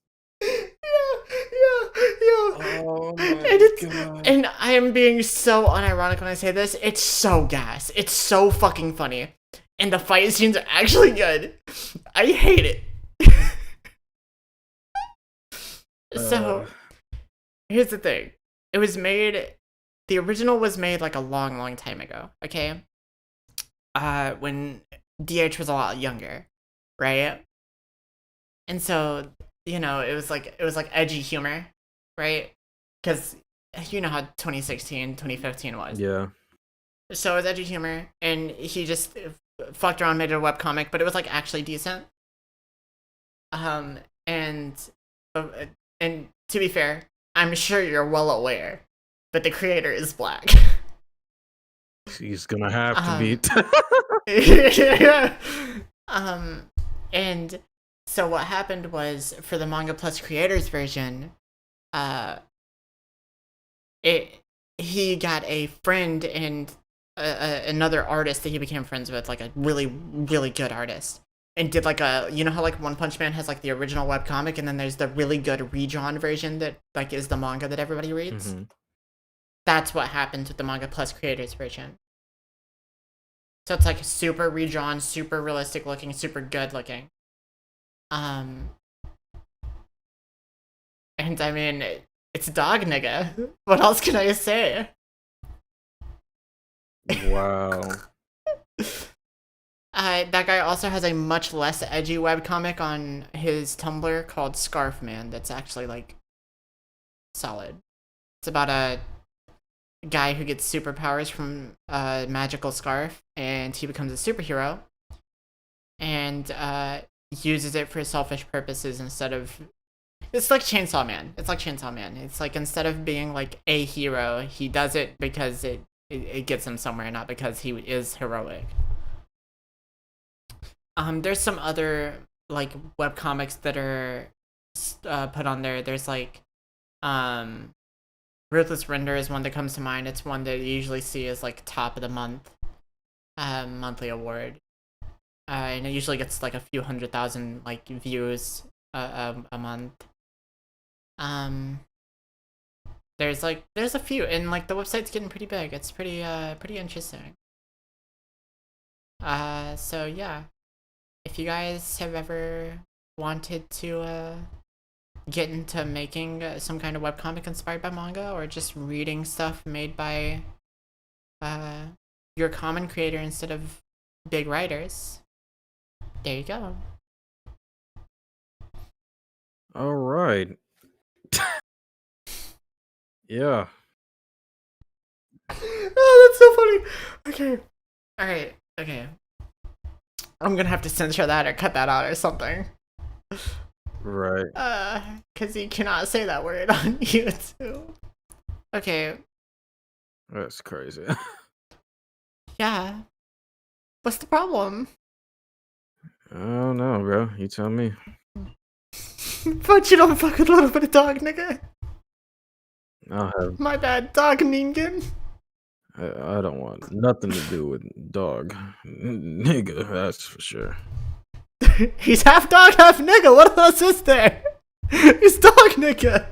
Oh my God. And I am being so unironic when I say this. It's so gas. It's so fucking funny. And the fight scenes are actually good. I hate it. So, here's the thing. It was made... The original was made like a long, long time ago, okay? When DH was a lot younger, right? And so, you know, it was like edgy humor, right? Because you know how 2016, 2015 was. Yeah. So it was edgy humor, and he just fucked around, made it a webcomic, but it was like actually decent. And to be fair, I'm sure you're well aware, but the creator is black. He's gonna have to be. And so what happened was, for the Manga Plus Creators version, he got a friend and another artist that he became friends with, like a really, really good artist, and did like a, you know how like One Punch Man has like the original webcomic, and then there's the really good redrawn version that like is the manga that everybody reads? Mm-hmm. That's what happened with the Manga Plus Creators version. So it's like super redrawn, super realistic looking, super good looking. And I mean, it's dog nigga. What else can I say? Wow. That guy also has a much less edgy webcomic on his Tumblr called Scarf Man that's actually like solid. It's about a guy who gets superpowers from a magical scarf, and he becomes a superhero and uses it for selfish purposes instead of... It's like Chainsaw Man. It's like instead of being like a hero, he does it because it gets him somewhere, not because he is heroic. There's some other like webcomics that are put on there. There's like Ruthless Render is one that comes to mind. It's one that you usually see as like top of the month monthly award, and it usually gets like a few 100,000 like views a month. There's a few, and like the website's getting pretty big. It's pretty interesting. So yeah, if you guys have ever wanted to get into making some kind of webcomic inspired by manga, or just reading stuff made by your common creator instead of big writers, there you go. All right. Yeah. Oh, that's so funny. Okay. All right. Okay. I'm gonna have to censor that or cut that out or something. Right. Because you cannot say that word on YouTube. Okay. That's crazy. Yeah. What's the problem? I don't know, bro. You tell me. But you don't fuck with a little bit of dog, nigga. I'll have... My bad, dog ningen. I don't want nothing to do with dog. Nigga, that's for sure. He's half dog, half nigga. What else is there? He's dog nigga.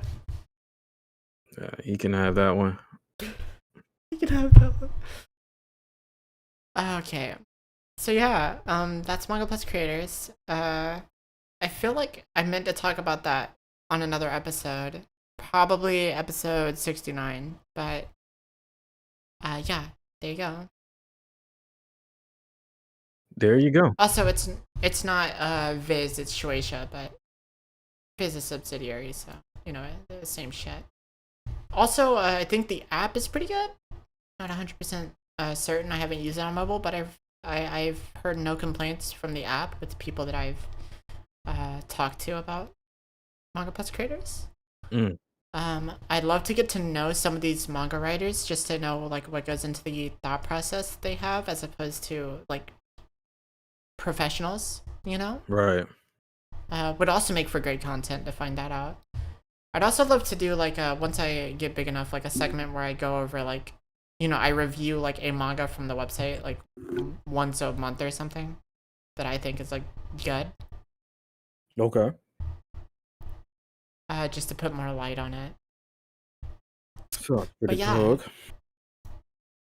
Yeah, you can have that one. You can have that one. Okay. So yeah, that's Manga Plus Creators. I feel like I meant to talk about that on another episode. Probably episode 69. But yeah, there you go. There you go. Also, it's not Viz, it's Shueisha, but Viz is a subsidiary, so you know, the same shit. Also, I think the app is pretty good. Not 100% certain. I haven't used it on mobile, but I've heard no complaints from the app with people that I've talked to about Manga Plus Creators. I'd love to get to know some of these manga writers just to know like what goes into the thought process they have as opposed to like professionals, you know? Right. Would also make for great content to find that out. I'd also love to do like once I get big enough, like a segment where I go over like, you know, I review like a manga from the website like once a month or something that I think is like good. Okay. Just to put more light on it. Sounds But pretty yeah, good.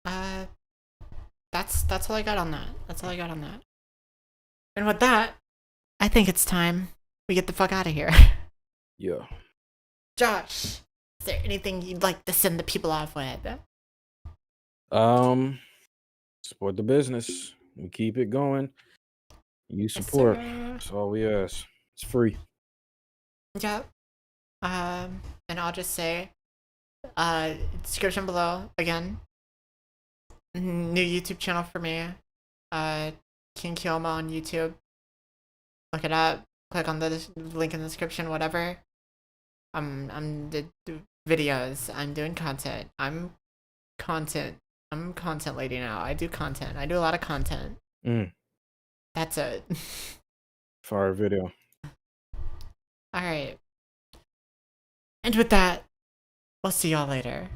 uh, that's all I got on that. That's all I got on that. And with that, I think it's time we get the fuck out of here. Yeah. Josh, is there anything you'd like to send the people off with? Um, support the business. We keep it going. You Yes, support. sir. That's all we ask. It's free. Yep. And I'll just say, description below again. New YouTube channel for me. King Kyoma on YouTube. Look it up. Click on the link in the description. Whatever. I'm the videos. I'm doing content. Content. I'm content lady now. I do content. I do a lot of content. Mm, That's it. fire video. All right. And with that, we'll see y'all later.